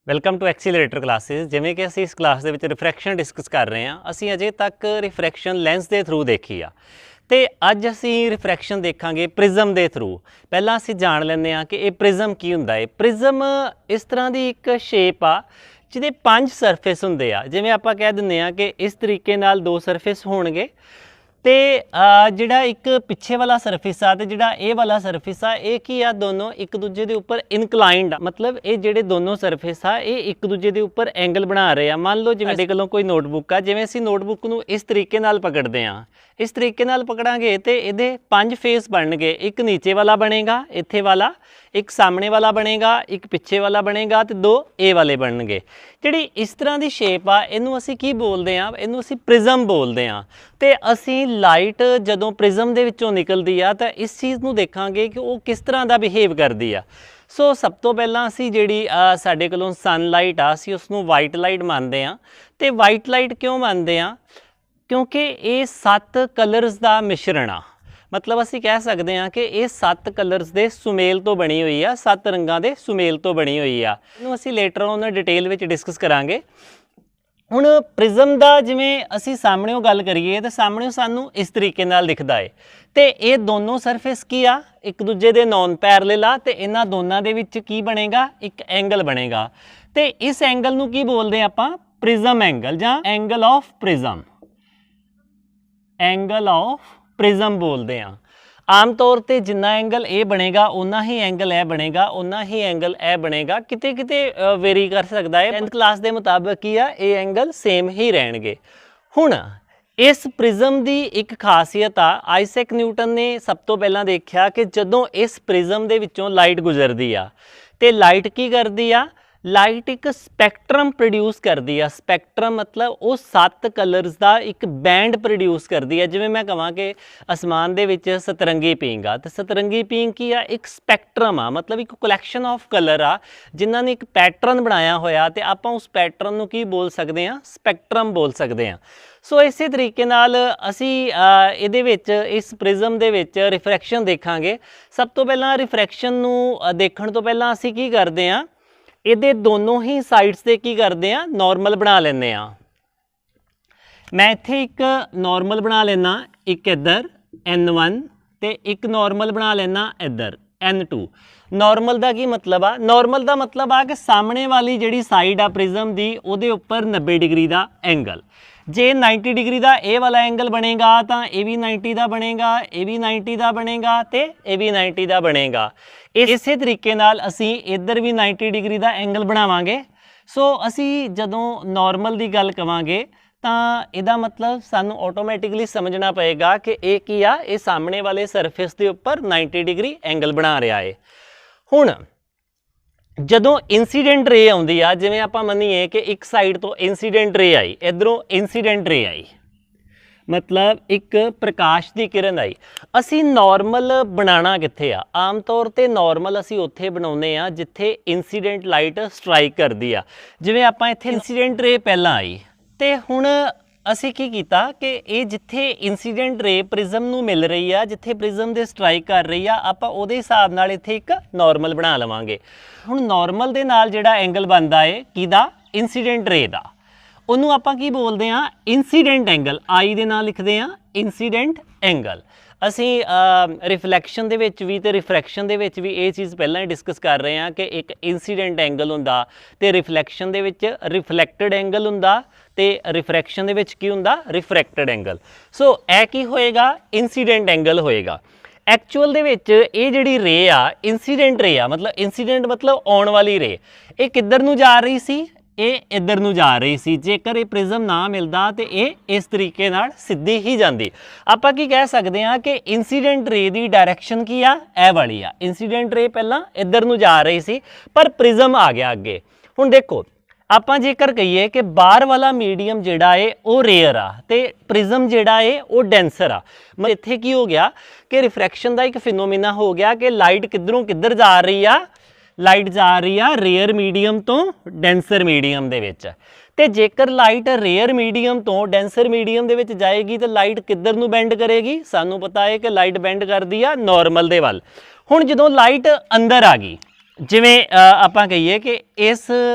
Welcome to ਐਕਸੀਲਰੇਟਰ classes. ਜਿਵੇਂ ਕਿ ਅਸੀਂ ਇਸ ਕਲਾਸ ਦੇ ਵਿੱਚ ਰਿਫਰੈਕਸ਼ਨ ਡਿਸਕਸ ਕਰ ਰਹੇ ਹਾਂ, ਅਸੀਂ ਅਜੇ ਤੱਕ ਰਿਫਰੈਕਸ਼ਨ ਲੈਂਸ ਦੇ ਥਰੂ ਦੇਖੀ ਆ ਤੇ ਅੱਜ ਅਸੀਂ ਰਿਫਰੈਕਸ਼ਨ ਦੇਖਾਂਗੇ ਪ੍ਰਿਜ਼ਮ ਦੇ ਥਰੂ। ਪਹਿਲਾਂ ਅਸੀਂ ਜਾਣ ਲੈਂਦੇ ਹਾਂ ਕਿ ਇਹ ਪ੍ਰਿਜ਼ਮ ਕੀ ਹੁੰਦਾ ਹੈ। ਪ੍ਰਿਜ਼ਮ ਇਸ ਤਰ੍ਹਾਂ ਦੀ ਇੱਕ ਸ਼ੇਪ ਆ ਜਿਹਦੇ 5 ਸਰਫੇਸ ਹੁੰਦੇ ਆ। ਜਿਵੇਂ ਆਪਾਂ ਕਹਿ ਦਿੰਦੇ ਹਾਂ ਕਿ ਇਸ ਤਰੀਕੇ ਨਾਲ 2 ਸਰਫੇਸ ਹੋਣਗੇ ਤੇ ਜਿਹੜਾ ਇੱਕ ਪਿੱਛੇ ਵਾਲਾ ਸਰਫੇਸ ਆ ਤੇ ਜਿਹੜਾ ਇਹ ਵਾਲਾ ਸਰਫੇਸ ਆ, ਇਹ ਕੀ ਆ, ਦੋਨੋਂ ਇੱਕ ਦੂਜੇ ਦੇ ਉੱਪਰ ਇਨਕਲਾਈਨਡ ਆ। ਮਤਲਬ ਇਹ ਜਿਹੜੇ ਦੋਨੋਂ ਸਰਫੇਸ ਆ ਇਹ ਇੱਕ ਦੂਜੇ ਦੇ ਉੱਪਰ ਐਂਗਲ ਬਣਾ ਰਹੇ ਆ। ਮੰਨ ਲਓ ਜਿਵੇਂ ਸਾਡੇ ਕੋਲੋਂ ਕੋਈ ਨੋਟਬੁੱਕ ਆ, ਜਿਵੇਂ ਅਸੀਂ ਨੋਟਬੁੱਕ ਨੂੰ ਇਸ ਤਰੀਕੇ ਨਾਲ ਪਕੜਦੇ ਆ, ਇਸ ਤਰੀਕੇ ਨਾਲ ਪਕੜਾਂਗੇ ਤੇ ਇਹਦੇ 5 ਫੇਸ ਬਣਨਗੇ। ਇੱਕ ਨੀਚੇ ਵਾਲਾ ਬਣੇਗਾ, ਇੱਥੇ ਵਾਲਾ, ਇੱਕ ਸਾਹਮਣੇ ਵਾਲਾ ਬਣੇਗਾ, ਇੱਕ ਪਿੱਛੇ ਵਾਲਾ ਬਣੇਗਾ ਤੇ 2 ਇਹ ਵਾਲੇ ਬਣਨਗੇ। ਜਿਹੜੀ ਇਸ ਤਰ੍ਹਾਂ ਦੀ ਸ਼ੇਪ ਆ ਇਹਨੂੰ ਅਸੀਂ ਕੀ ਬੋਲਦੇ ਆ? ਇਹਨੂੰ ਅਸੀਂ ਪ੍ਰਿਜ਼ਮ ਬੋਲਦੇ ਆ। ਤੇ ਅਸੀਂ ਲਾਈਟ ਜਦੋਂ ਪ੍ਰਿਜ਼ਮ ਦੇ ਵਿੱਚੋਂ ਨਿਕਲਦੀ ਆ ਤਾਂ ਇਸ ਚੀਜ਼ ਨੂੰ ਦੇਖਾਂਗੇ ਕਿ ਉਹ ਕਿਸ ਤਰ੍ਹਾਂ ਦਾ ਬਿਹੇਵ ਕਰਦੀ ਆ। ਸੋ ਸਭ ਤੋਂ ਪਹਿਲਾਂ ਅਸੀਂ ਜਿਹੜੀ ਸਾਡੇ ਕੋਲੋਂ ਸਨਲਾਈਟ ਆ, ਅਸੀਂ ਉਸ ਨੂੰ ਵਾਈਟ ਲਾਈਟ ਮੰਨਦੇ ਆ। ਤੇ ਵਾਈਟ ਲਾਈਟ ਕਿਉਂ ਮੰਨਦੇ ਆ? ਕਿਉਂਕਿ ਇਹ 7 ਕਲਰਸ ਦਾ ਮਿਸ਼ਰਣ ਆ। ਮਤਲਬ ਅਸੀਂ ਕਹਿ ਸਕਦੇ ਹਾਂ ਕਿ ਇਹ 7 ਕਲਰਸ ਦੇ ਸੁਮੇਲ ਤੋਂ ਬਣੀ ਹੋਈ ਆ, 7 ਰੰਗਾਂ ਦੇ ਸੁਮੇਲ ਤੋਂ ਬਣੀ ਹੋਈ ਆ। ਇਹਨੂੰ ਅਸੀਂ ਲੇਟਰ ਔਨ ਡਿਟੇਲ ਵਿੱਚ ਡਿਸਕਸ ਕਰਾਂਗੇ। ਹੁਣ ਪ੍ਰਿਜ਼ਮ ਦਾ ਜਿਵੇਂ ਅਸੀਂ ਸਾਹਮਣਿਓਂ ਗੱਲ ਕਰੀਏ ਤਾਂ ਸਾਹਮਣਿਓਂ ਸਾਨੂੰ ਇਸ ਤਰੀਕੇ ਨਾਲ ਦਿਖਦਾ ਹੈ ਤੇ ਇਹ ਦੋਨੋਂ ਸਰਫੇਸ ਕੀ ਆ, ਇੱਕ ਦੂਜੇ ਦੇ ਨੌਨ ਪੈਰਲਲ ਆ ਤੇ ਇਹਨਾਂ ਦੋਨਾਂ ਦੇ ਵਿੱਚ ਕੀ ਬਣੇਗਾ? ਇੱਕ ਐਂਗਲ ਬਣੇਗਾ। ਤੇ ਇਸ ਐਂਗਲ ਨੂੰ ਕੀ ਬੋਲਦੇ ਆਪਾਂ? ਪ੍ਰਿਜ਼ਮ ਐਂਗਲ ਜਾਂ angle of prism, angle of prism ਬੋਲਦੇ ਆ। ਆਮ ਤੌਰ ਤੇ ਜਿੰਨਾ ਐਂਗਲ ਇਹ ਬਣੇਗਾ ਉਨਾ ਹੀ ਐਂਗਲ ਇਹ ਬਣੇਗਾ, ਉਨਾ ਹੀ ਐਂਗਲ ਇਹ ਬਣੇਗਾ। ਕਿਤੇ ਕਿਤੇ ਵੇਰੀ ਕਰ ਸਕਦਾ ਹੈ। 10th ਕਲਾਸ ਦੇ ਮੁਤਾਬਕ ਕੀ ਆ, ਇਹ ਐਂਗਲ ਸੇਮ ਹੀ ਰਹਿਣਗੇ। ਹੁਣ ਇਸ ਪ੍ਰਿਜ਼ਮ ਦੀ ਇੱਕ ਖਾਸੀਅਤ ਆ, ਆਈਜ਼ੈਕ ਨਿਊਟਨ ਨੇ ਸਭ ਤੋਂ ਪਹਿਲਾਂ ਦੇਖਿਆ ਕਿ ਜਦੋਂ ਇਸ ਪ੍ਰਿਜ਼ਮ ਦੇ ਵਿੱਚੋਂ ਲਾਈਟ ਗੁਜ਼ਰਦੀ ਆ ਤੇ ਲਾਈਟ ਕੀ ਕਰਦੀ ਆ? ਲਾਈਟ ਇੱਕ ਸਪੈਕਟਰਮ ਪ੍ਰੋਡਿਊਸ ਕਰਦੀ ਆ। ਸਪੈਕਟਰਮ ਮਤਲਬ ਉਹ 7 ਕਲਰਸ ਦਾ ਇੱਕ ਬੈਂਡ ਪ੍ਰੋਡਿਊਸ ਕਰਦੀ ਆ। ਜਿਵੇਂ ਮੈਂ ਕਹਾਂ ਕਿ ਅਸਮਾਨ ਦੇ ਵਿੱਚ ਸਤਰੰਗੀ ਪੀਂਗ ਆ, ਤੇ ਸਤਰੰਗੀ ਪੀਂਗ ਕੀ ਆ? ਇੱਕ ਸਪੈਕਟਰਮ ਆ, ਮਤਲਬ ਇੱਕ ਕਲੈਕਸ਼ਨ ਆਫ ਕਲਰ ਆ ਜਿਨ੍ਹਾਂ ਨੇ ਇੱਕ ਪੈਟਰਨ ਬਣਾਇਆ ਹੋਇਆ ਤੇ ਆਪਾਂ ਉਸ ਪੈਟਰਨ ਨੂੰ ਕੀ ਬੋਲ ਸਕਦੇ ਹਾਂ? ਸਪੈਕਟਰਮ ਬੋਲ ਸਕਦੇ ਹਾਂ। ਸੋ ਇਸੇ ਤਰੀਕੇ ਨਾਲ ਅਸੀਂ ਇਹਦੇ ਵਿੱਚ ਇਸ ਪ੍ਰਿਜ਼ਮ ਦੇ ਵਿੱਚ ਰਿਫਰੈਕਸ਼ਨ ਦੇਖਾਂਗੇ। ਸਭ ਤੋਂ ਪਹਿਲਾਂ ਰਿਫਰੈਕਸ਼ਨ ਨੂੰ ਦੇਖਣ ਤੋਂ ਪਹਿਲਾਂ ਅਸੀਂ ਕੀ ਕਰਦੇ ਹਾਂ? ਇਹਦੇ ਦੋਨੋਂ ਹੀ ਸਾਈਡਸ ਤੇ ਕੀ ਕਰਦੇ ਆ? ਨਾਰਮਲ ਬਣਾ ਲੈਂਦੇ ਆ। ਮੈਂ ਇੱਥੇ ਇੱਕ ਨਾਰਮਲ ਬਣਾ ਲੈਣਾ, ਇੱਕ ਇੱਧਰ N1 ਤੇ ਇੱਕ ਨਾਰਮਲ ਬਣਾ ਲੈਣਾ ਇੱਧਰ N2। ਨਾਰਮਲ ਦਾ ਕੀ ਮਤਲਬ ਆ? ਨਾਰਮਲ ਦਾ ਮਤਲਬ ਆ ਕਿ ਸਾਹਮਣੇ ਵਾਲੀ ਜਿਹੜੀ ਸਾਈਡ ਆ ਪ੍ਰਿਜ਼ਮ ਦੀ ਉਹਦੇ ਉੱਪਰ 90 ਡਿਗਰੀ ਦਾ ਐਂਗਲ। ਜੇ 90 ਡਿਗਰੀ ਦਾ ਇਹ ਵਾਲਾ ਐਂਗਲ ਬਣੇਗਾ ਤਾਂ ਇਹ ਵੀ 90 ਦਾ ਬਣੇਗਾ, ਇਹ ਵੀ 90 ਦਾ ਬਣੇਗਾ ਤੇ ਇਹ ਵੀ 90 ਦਾ ਬਣੇਗਾ। ਇਸੇ ਤਰੀਕੇ ਨਾਲ ਅਸੀਂ ਇੱਧਰ ਵੀ 90 ਡਿਗਰੀ ਦਾ ਐਂਗਲ ਬਣਾਵਾਂਗੇ। ਸੋ ਅਸੀਂ ਜਦੋਂ ਨਾਰਮਲ ਦੀ ਗੱਲ ਕਵਾਂਗੇ ਤਾਂ ਇਹਦਾ ਮਤਲਬ ਸਾਨੂੰ ਆਟੋਮੈਟਿਕਲੀ ਸਮਝਣਾ ਪਏਗਾ ਕਿ ਇਹ ਕੀ ਆ? ਇਹ ਸਾਹਮਣੇ ਵਾਲੇ ਸਰਫੇਸ ਦੇ ਉੱਪਰ 90 ਡਿਗਰੀ ਐਂਗਲ ਬਣਾ ਰਿਹਾ ਹੈ। ਹੁਣ ਜਦੋਂ ਇਨਸੀਡੈਂਟ ਰੇ ਆਉਂਦੀ ਆ, ਜਿਵੇਂ ਆਪਾਂ ਮੰਨੀਏ ਕਿ ਇੱਕ ਸਾਈਡ ਤੋਂ ਇਨਸੀਡੈਂਟ ਰੇ ਆਈ, ਇੱਧਰੋਂ ਇਨਸੀਡੈਂਟ ਰੇ ਆਈ, ਮਤਲਬ ਇੱਕ ਪ੍ਰਕਾਸ਼ ਦੀ ਕਿਰਨ ਆਈ। ਅਸੀਂ ਨਾਰਮਲ ਬਣਾਉਣਾ ਕਿੱਥੇ ਆ? ਆਮ ਤੌਰ ਤੇ ਨਾਰਮਲ ਅਸੀਂ ਉੱਥੇ ਬਣਾਉਂਦੇ ਆ ਜਿੱਥੇ ਇਨਸੀਡੈਂਟ ਲਾਈਟ ਸਟ੍ਰਾਈਕ ਕਰਦੀ ਆ। ਜਿਵੇਂ ਆਪਾਂ ਇੱਥੇ ਇਨਸੀਡੈਂਟ ਰੇ ਪਹਿਲਾਂ ਆਈ ਤੇ ਹੁਣ ਅਸੀਂ ਕੀ ਕੀਤਾ ਕਿ ਇਹ ਜਿੱਥੇ ਇਨਸੀਡੈਂਟ ਰੇ ਪ੍ਰਿਜ਼ਮ ਨੂੰ ਮਿਲ ਰਹੀ ਆ, ਜਿੱਥੇ ਪ੍ਰਿਜ਼ਮ ਦੇ ਸਟ੍ਰਾਈਕ ਕਰ ਰਹੀ ਆ, ਆਪਾਂ ਉਹਦੇ ਹਿਸਾਬ ਨਾਲ ਇੱਥੇ ਇੱਕ ਨਾਰਮਲ ਬਣਾ ਲਵਾਂਗੇ। ਹੁਣ ਨਾਰਮਲ ਦੇ ਨਾਲ ਜਿਹੜਾ ਐਂਗਲ ਬਣਦਾ ਹੈ ਕਿਹਦਾ? ਇਨਸੀਡੈਂਟ ਰੇ ਦਾ। ਉਹਨੂੰ ਆਪਾਂ ਕੀ ਬੋਲਦੇ ਆ? Incident angle. I ਦੇ ਨਾਲ ਲਿਖਦੇ ਆ ਇਨਸੀਡੈਂਟ ਐਂਗਲ। ਅਸੀਂ ਰਿਫਲੈਕਸ਼ਨ ਦੇ ਵਿੱਚ ਵੀ ਤੇ ਰਿਫਰੈਕਸ਼ਨ ਦੇ ਵਿੱਚ ਵੀ ਇਹ ਚੀਜ਼ ਪਹਿਲਾਂ ਹੀ ਡਿਸਕਸ ਕਰ ਰਹੇ ਹਾਂ ਕਿ ਇੱਕ ਇਨਸੀਡੈਂਟ ਐਂਗਲ ਹੁੰਦਾ ਤੇ ਰਿਫਲੈਕਸ਼ਨ ਦੇ ਵਿੱਚ ਰਿਫਲੈਕਟਡ ਐਂਗਲ ਹੁੰਦਾ ਤੇ ਰਿਫਰੈਕਸ਼ਨ ਦੇ ਵਿੱਚ ਕੀ ਹੁੰਦਾ? ਰਿਫਰੈਕਟਡ ਐਂਗਲ। ਸੋ ਇਹ ਕੀ ਹੋਏਗਾ? ਇਨਸੀਡੈਂਟ ਐਂਗਲ ਹੋਏਗਾ। ਐਕਚੁਅਲ ਦੇ ਵਿੱਚ ਇਹ ਜਿਹੜੀ ਰੇ ਆ ਇਨਸੀਡੈਂਟ ਰੇ ਆ, ਮਤਲਬ ਇਨਸੀਡੈਂਟ ਮਤਲਬ ਆਉਣ ਵਾਲੀ ਰੇ। ਇਹ ਕਿੱਧਰ ਨੂੰ ਜਾ ਰਹੀ ਸੀ? ਇਹ ਇੱਧਰ ਨੂੰ ਜਾ ਰਹੀ ਸੀ। ਜੇਕਰ ਇਹ ਪ੍ਰਿਜ਼ਮ ਨਾ ਮਿਲਦਾ ਤੇ ਇਹ ਇਸ ਤਰੀਕੇ ਨਾਲ ਸਿੱਧੀ ਹੀ ਜਾਂਦੀ। ਆਪਾਂ ਕੀ ਕਹਿ ਸਕਦੇ ਹਾਂ ਕਿ ਇਨਸੀਡੈਂਟ ਰੇ ਦੀ ਡਾਇਰੈਕਸ਼ਨ ਕੀ ਆ? ਇਹ ਵਾਲੀ ਆ। ਇਨਸੀਡੈਂਟ ਰੇ ਪਹਿਲਾਂ ਇੱਧਰ ਨੂੰ ਜਾ ਰਹੀ ਸੀ ਪਰ ਪ੍ਰਿਜ਼ਮ ਆ ਗਿਆ ਅੱਗੇ। ਹੁਣ ਦੇਖੋ, ਆਪਾਂ ਜੇਕਰ ਕਹੀਏ ਕਿ ਬਾਹਰ ਵਾਲਾ ਮੀਡੀਅਮ ਜਿਹੜਾ ਹੈ ਉਹ ਰੇਅਰ ਆ ਤੇ ਪ੍ਰਿਜ਼ਮ ਜਿਹੜਾ ਹੈ ਉਹ ਡੈਂਸਰ ਆ। ਮਤਲਬ ਇੱਥੇ ਕੀ ਹੋ ਗਿਆ ਕਿ ਰਿਫਰੈਕਸ਼ਨ ਦਾ ਇੱਕ ਫਿਨੋਮੀਨਾ ਹੋ ਗਿਆ ਕਿ ਲਾਈਟ ਕਿੱਧਰੋਂ ਕਿੱਧਰ ਜਾ ਰਹੀ ਆ? ਲਾਈਟ ਜਾ ਰਹੀ ਆ ਰੇਅਰ ਮੀਡੀਅਮ ਤੋਂ ਡੈਂਸਰ ਮੀਡੀਅਮ ਦੇ ਵਿੱਚ। ਤੇ ਜੇਕਰ ਲਾਈਟ ਰੇਅਰ ਮੀਡੀਅਮ ਤੋਂ ਡੈਂਸਰ ਮੀਡੀਅਮ ਦੇ ਵਿੱਚ ਜਾਏਗੀ ਤਾਂ ਲਾਈਟ ਕਿੱਧਰ ਨੂੰ ਬੈਂਡ ਕਰੇਗੀ? ਸਾਨੂੰ ਪਤਾ ਹੈ ਕਿ ਲਾਈਟ ਬੈਂਡ ਕਰਦੀ ਆ ਨਾਰਮਲ ਦੇ ਵੱਲ। ਹੁਣ ਜਦੋਂ ਲਾਈਟ ਅੰਦਰ ਆ ਗਈ, ਜਿਵੇਂ ਆਪਾਂ ਕਹੀਏ ਕਿ ਇਸ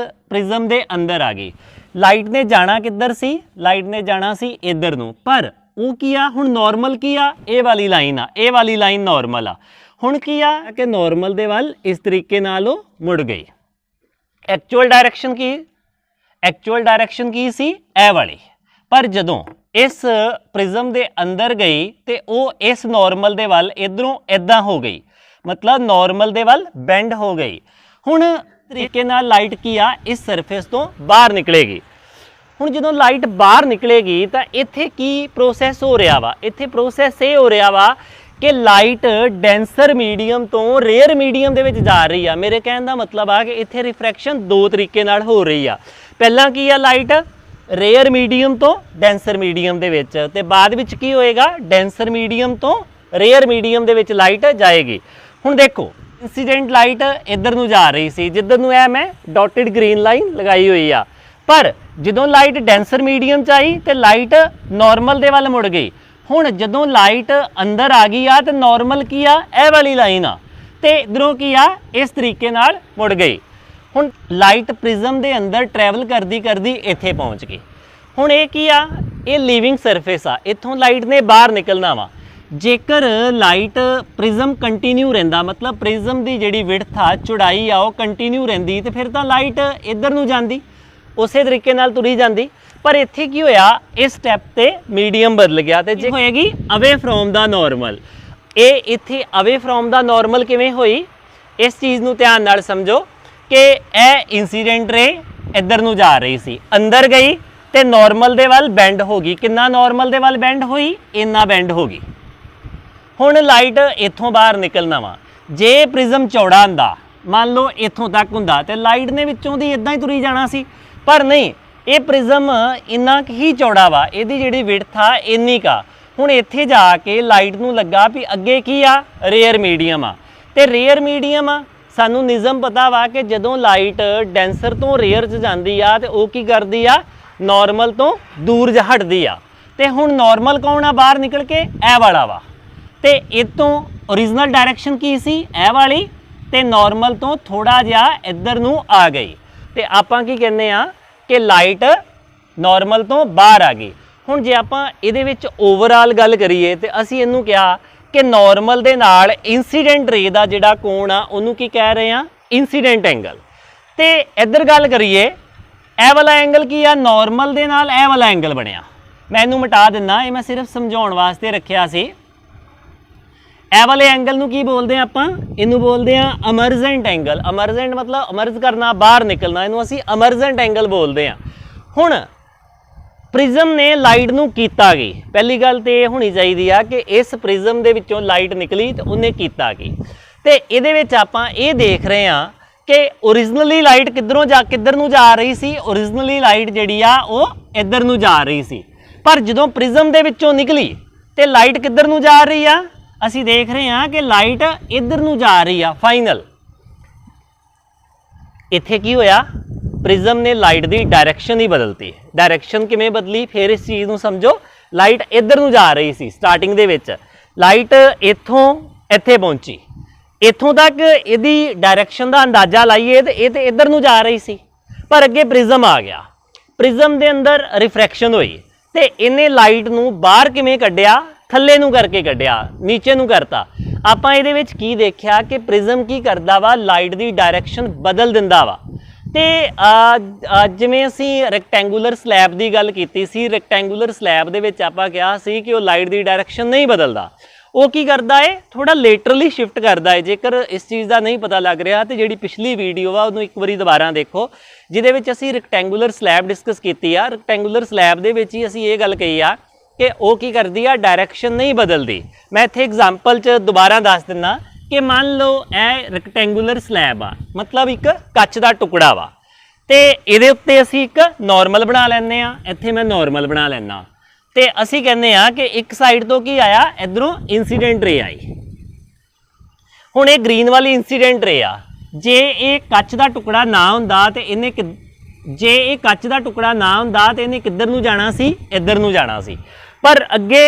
ਪ੍ਰਿਜ਼ਮ ਦੇ ਅੰਦਰ ਆ ਗਈ, ਲਾਈਟ ਨੇ ਜਾਣਾ ਕਿੱਧਰ ਸੀ, ਲਾਈਟ ਨੇ ਜਾਣਾ ਸੀ ਇੱਧਰ ਨੂੰ, ਪਰ ਉਹ ਕੀ ਆ ਹੁਣ ਨਾਰਮਲ ਕੀ ਆ, ਇਹ ਵਾਲੀ ਲਾਈਨ ਆ, ਇਹ ਵਾਲੀ ਲਾਈਨ ਨਾਰਮਲ ਆ। ਹੁਣ ਕੀ ਆ ਕਿ ਨਾਰਮਲ ਦੇ ਵੱਲ ਇਸ ਤਰੀਕੇ ਨਾਲ ਉਹ ਮੁੜ ਗਈ। ਐਕਚੁਅਲ ਡਾਇਰੈਕਸ਼ਨ ਕੀ, ਐਕਚੁਅਲ ਡਾਇਰੈਕਸ਼ਨ ਕੀ ਸੀ, ਇਹ ਵਾਲੀ, ਪਰ ਜਦੋਂ ਇਸ ਪ੍ਰਿਜ਼ਮ ਦੇ ਅੰਦਰ ਗਈ ਤੇ ਉਹ ਇਸ ਨਾਰਮਲ ਦੇ ਵੱਲ ਇਧਰੋਂ ਇਦਾਂ ਹੋ ਗਈ, मतलब नॉर्मल दे वाल बेंड हो गई। हुण तरीके नाल लाइट की आ इस सरफेस तो बाहर निकलेगी। हुण जदों लाइट बाहर निकलेगी तो इत्थे की प्रोसैस हो रहा वा, इत्थे प्रोसैस ये हो रहा वा कि लाइट डेंसर मीडियम तो रेयर मीडियम दे विच जा रही आ। मेरे कहण दा मतलब आ कि इत्थे रिफ्रैक्शन दो तरीके नाल हो रही आ। पहला की आ लाइट रेयर मीडियम तो डेंसर मीडियम दे विच ते बाद विच की होएगा, डेंसर मीडियम तो रेयर मीडियम दे विच लाइट जाएगी। ਹੁਣ देखो इंसीडेंट लाइट इधर ਨੂੰ जा रही सी, जिधर ਨੂੰ है मैं डॉटेड ग्रीन लाइन लगाई हुई आ, पर ਜਦੋਂ लाइट डेंसर मीडियम च आई तो लाइट नॉर्मल दे वाल मुड़ गई। ਹੁਣ ਜਦੋਂ लाइट अंदर आ गई आ तो नॉर्मल की आ, ਇਹ वाली लाइन आ ते इधरों की आ इस तरीके नाल मुड़ गई। ਹੁਣ लाइट प्रिज्म दे अंदर ट्रैवल करदी करदी इत्थे पहुंच गई। ਹੁਣ ਇਹ ਕੀ ਆ, ਇਹ लिविंग सरफेस आ, इत्थों लाइट ने बाहर निकलना वा। जेकर लाइट प्रिज्म कंटिन्यू रहिंदा, मतलब प्रिज्म की जिहड़ी विड्थ आ, चौड़ाई आ, वो कंटिन्यू रहिंदी ते फिर तां लाइट इधर नूं जांदी, उसे तरीके नाल तुरी जांदी। पर इत्थे की होया, इस स्टैप ते मीडियम बदल गया ते जे होएगी अवे फ्रॉम दा नॉर्मल। ये इत्थे अवे फ्रॉम दा नॉर्मल किवें होई, इस चीज़ नूं ध्यान नाल समझो कि यह इंसीडेंट रे इधर नूं जा रही सी, अंदर गई ते नॉर्मल दे वाल बैंड हो गई। कितना नॉर्मल दे वाल बैंड होई, इन्ना बैंड हो गई। ਹੁਣ ਲਾਈਟ ਇੱਥੋਂ ਬਾਹਰ ਨਿਕਲਣਾ ਵਾ। ਜੇ ਪ੍ਰਿਜ਼ਮ ਚੌੜਾ ਹੁੰਦਾ, ਮੰਨ ਲਓ ਇੱਥੋਂ ਤੱਕ ਹੁੰਦਾ ਤੇ ਲਾਈਟ ਨੇ ਵਿੱਚੋਂ ਦੀ ਇਦਾਂ ਹੀ ਤੁਰੀ ਜਾਣਾ ਸੀ, ਪਰ ਨਹੀਂ, ਇਹ ਪ੍ਰਿਜ਼ਮ ਇੰਨਾ ਕੁ ਹੀ ਚੌੜਾ ਵਾ, ਇਹਦੀ ਜਿਹੜੀ ਵਿਡਥ ਆ ਇੰਨੀ ਕਾ। ਹੁਣ ਇੱਥੇ ਜਾ ਕੇ ਲਾਈਟ ਨੂੰ ਲੱਗਾ ਵੀ ਅੱਗੇ ਕੀ ਆ, ਰੇਅਰ ਮੀਡੀਅਮ ਆ, ਤੇ ਰੇਅਰ ਮੀਡੀਅਮ ਆ ਸਾਨੂੰ ਨਿਯਮ ਪਤਾ ਵਾ ਕਿ ਜਦੋਂ ਲਾਈਟ ਡੈਂਸਰ ਤੋਂ ਰੇਅਰ 'ਚ ਜਾਂਦੀ ਆ ਤੇ ਉਹ ਕੀ ਕਰਦੀ ਆ, ਨਾਰਮਲ ਤੋਂ ਦੂਰ ਜਾ ਹਟਦੀ ਆ। ਤੇ ਹੁਣ ਨਾਰਮਲ ਕੌਣ ਆ ਬਾਹਰ ਨਿਕਲ ਕੇ, ਇਹ ਵਾਲਾ ਵਾ। ਤੇ ਇਤੋਂ ओरिजिनल डायरैक्शन की सी, ਇਹ वाली, ਤੇ नॉर्मल तो थोड़ा जिहा इधर ਨੂੰ आ गई ਤੇ ਆਪਾਂ ਕੀ ਕਹਿੰਦੇ ਆ ਕਿ ਲਾਈਟ नॉर्मल तो बाहर आ गई। ਹੁਣ ਜੇ ਆਪਾਂ ਇਹਦੇ ਵਿੱਚ ਓਵਰਆਲ ਗੱਲ ਕਰੀਏ ਤੇ ਅਸੀਂ ਇਹਨੂੰ ਕਿਹਾ ਕਿ नॉर्मल ਦੇ ਨਾਲ ਇਨਸੀਡੈਂਟ ਰੇ ਦਾ ਜਿਹੜਾ ਕੋਣ ਆ ਉਹਨੂੰ ਕੀ ਕਹਿ ਰਹੇ ਆ, ਇਨਸੀਡੈਂਟ ਐਂਗਲ। ਤੇ ਇੱਧਰ ਗੱਲ ਕਰੀਏ, ਇਹ ਵਾਲਾ ਐਂਗਲ ਕੀ ਆ, नॉर्मल ਦੇ ਨਾਲ ਇਹ ਵਾਲਾ ਐਂਗਲ ਬਣਿਆ। ਮੈਂ ਇਹਨੂੰ ਮਿਟਾ ਦਿੰਦਾ, ਇਹ ਮੈਂ ਸਿਰਫ ਸਮਝਾਉਣ ਵਾਸਤੇ ਰੱਖਿਆ ਸੀ। ਇਹ ਵਾਲੇ ਐਂਗਲ ਨੂੰ ਕੀ ਬੋਲਦੇ ਆ ਆਪਾਂ, ਇਹਨੂੰ ਬੋਲਦੇ ਆ ਅਮਰਜੈਂਟ ਐਂਗਲ। ਅਮਰਜੈਂਟ ਮਤਲਬ ਅਮਰਜ ਕਰਨਾ, ਬਾਹਰ ਨਿਕਲਣਾ, ਇਹਨੂੰ ਅਸੀਂ ਅਮਰਜੈਂਟ ਐਂਗਲ ਬੋਲਦੇ ਆ। ਹੁਣ ਪ੍ਰਿਜ਼ਮ ਨੇ ਲਾਈਟ ਨੂੰ ਕੀਤਾ ਕੀ, ਪਹਿਲੀ ਗੱਲ ਤੇ ਇਹ ਹੋਣੀ ਚਾਹੀਦੀ ਆ ਕਿ ਇਸ ਪ੍ਰਿਜ਼ਮ ਦੇ ਵਿੱਚੋਂ ਲਾਈਟ ਨਿਕਲੀ ਤੇ ਉਹਨੇ ਕੀਤਾ ਕੀ। ਤੇ ਇਹਦੇ ਵਿੱਚ ਆਪਾਂ ਇਹ ਦੇਖ ਰਹੇ ਆ ਕਿ ਓਰੀਜਨਲੀ ਲਾਈਟ ਕਿੱਧਰ ਨੂੰ ਜਾ ਰਹੀ ਸੀ। ਓਰੀਜਨਲੀ ਲਾਈਟ ਜਿਹੜੀ ਆ ਉਹ ਇੱਧਰ ਨੂੰ ਜਾ ਰਹੀ ਸੀ, ਪਰ ਜਦੋਂ ਪ੍ਰਿਜ਼ਮ ਦੇ ਵਿੱਚੋਂ ਨਿਕਲੀ ਤੇ ਲਾਈਟ ਕਿੱਧਰ ਨੂੰ ਜਾ ਰਹੀ ਆ, ਅਸੀਂ ਦੇਖ ਰਹੇ ਹਾਂ ਕਿ ਲਾਈਟ इधर ਨੂੰ ਜਾ ਰਹੀ ਆ। फाइनल ਇੱਥੇ ਕੀ ਹੋਇਆ, ਪ੍ਰਿਜ਼ਮ ਨੇ ਲਾਈਟ ਦੀ ਡਾਇਰੈਕਸ਼ਨ ਹੀ ਬਦਲਤੀ। ਡਾਇਰੈਕਸ਼ਨ ਕਿਵੇਂ ਬਦਲੀ, ਫਿਰ ਇਸ ਚੀਜ਼ ਨੂੰ ਸਮਝੋ। ਲਾਈਟ ਇੱਧਰ ਨੂੰ ਜਾ ਰਹੀ ਸੀ ਸਟਾਰਟਿੰਗ ਦੇ ਵਿੱਚ, ਲਾਈਟ ਇੱਥੋਂ ਇੱਥੇ ਪਹੁੰਚੀ, ਇੱਥੋਂ ਤੱਕ ਇਹਦੀ ਡਾਇਰੈਕਸ਼ਨ ਦਾ ਅੰਦਾਜ਼ਾ ਲਾਈਏ ਤੇ ਇਹ ਤੇ ਇੱਧਰ ਨੂੰ ਜਾ ਰਹੀ ਸੀ, ਪਰ ਅੱਗੇ ਪ੍ਰਿਜ਼ਮ ਆ ਗਿਆ। ਪ੍ਰਿਜ਼ਮ ਦੇ ਅੰਦਰ ਰਿਫਰੈਕਸ਼ਨ ਹੋਈ ਤੇ ਇਹਨੇ ਲਾਈਟ ਨੂੰ ਬਾਹਰ ਕਿਵੇਂ ਕੱਢਿਆ, ਥੱਲੇ ਨੂੰ ਕਰਕੇ ਕੱਢਿਆ, ਨੀਚੇ ਨੂੰ ਕਰਤਾ। ਆਪਾਂ ਇਹਦੇ ਵਿੱਚ ਕੀ ਦੇਖਿਆ ਕਿ ਪ੍ਰਿਜ਼ਮ ਕੀ ਕਰਦਾ ਵਾ, ਲਾਈਟ ਦੀ ਡਾਇਰੈਕਸ਼ਨ ਬਦਲ ਦਿੰਦਾ ਵਾ। ਤੇ ਜਿਵੇਂ ਅਸੀਂ ਰੈਕਟੈਂਗੂਲਰ ਸਲੈਬ ਦੀ ਗੱਲ ਕੀਤੀ ਸੀ, ਰੈਕਟੈਂਗੂਲਰ ਸਲੈਬ ਦੇ ਵਿੱਚ ਆਪਾਂ ਕਿਹਾ ਸੀ ਕਿ ਉਹ ਲਾਈਟ ਦੀ ਡਾਇਰੈਕਸ਼ਨ ਨਹੀਂ ਬਦਲਦਾ, ਉਹ ਕੀ ਕਰਦਾ ਹੈ, ਥੋੜਾ ਲੇਟਰਲੀ ਸ਼ਿਫਟ ਕਰਦਾ ਹੈ। ਜੇਕਰ ਇਸ ਚੀਜ਼ ਦਾ ਨਹੀਂ ਪਤਾ ਲੱਗ ਰਿਹਾ ਤੇ ਜਿਹੜੀ ਪਿਛਲੀ ਵੀਡੀਓ ਆ ਉਹਨੂੰ ਇੱਕ ਵਾਰੀ ਦੁਬਾਰਾ ਦੇਖੋ, ਜਿਹਦੇ ਵਿੱਚ ਅਸੀਂ ਰੈਕਟੈਂਗੂਲਰ ਸਲੈਬ ਡਿਸਕਸ ਕੀਤੀ ਆ। ਰੈਕਟੈਂਗੂਲਰ ਸਲੈਬ ਦੇ ਵਿੱਚ ਹੀ ਅਸੀਂ ਇਹ ਗੱਲ ਕਹੀ ਆ कि वो की करती है, डायरैक्शन नहीं बदलती। मैं इत्थे एग्जाम्पल च दोबारा दस दिना कि मान लो यह रैक्टेंगुलर स्लैब आ, मतलब एक कच का टुकड़ा वा, तो ये उत्ते असी एक नॉर्मल बना लैंदे आ। इत्थे मैं नॉर्मल बना लैना तो असी कहने कि एक साइड तो की आया, इधरों इंसीडेंट रे आई। हुण ये ग्रीन वाली इंसीडेंट रे आ। जे ये कच का टुकड़ा ना हुंदा ते इन्हें जे ये कच का टुकड़ा ना हुंदा ते इन्हें किधर नूं जाना सी, इधर नूं जाना सी। पर अगे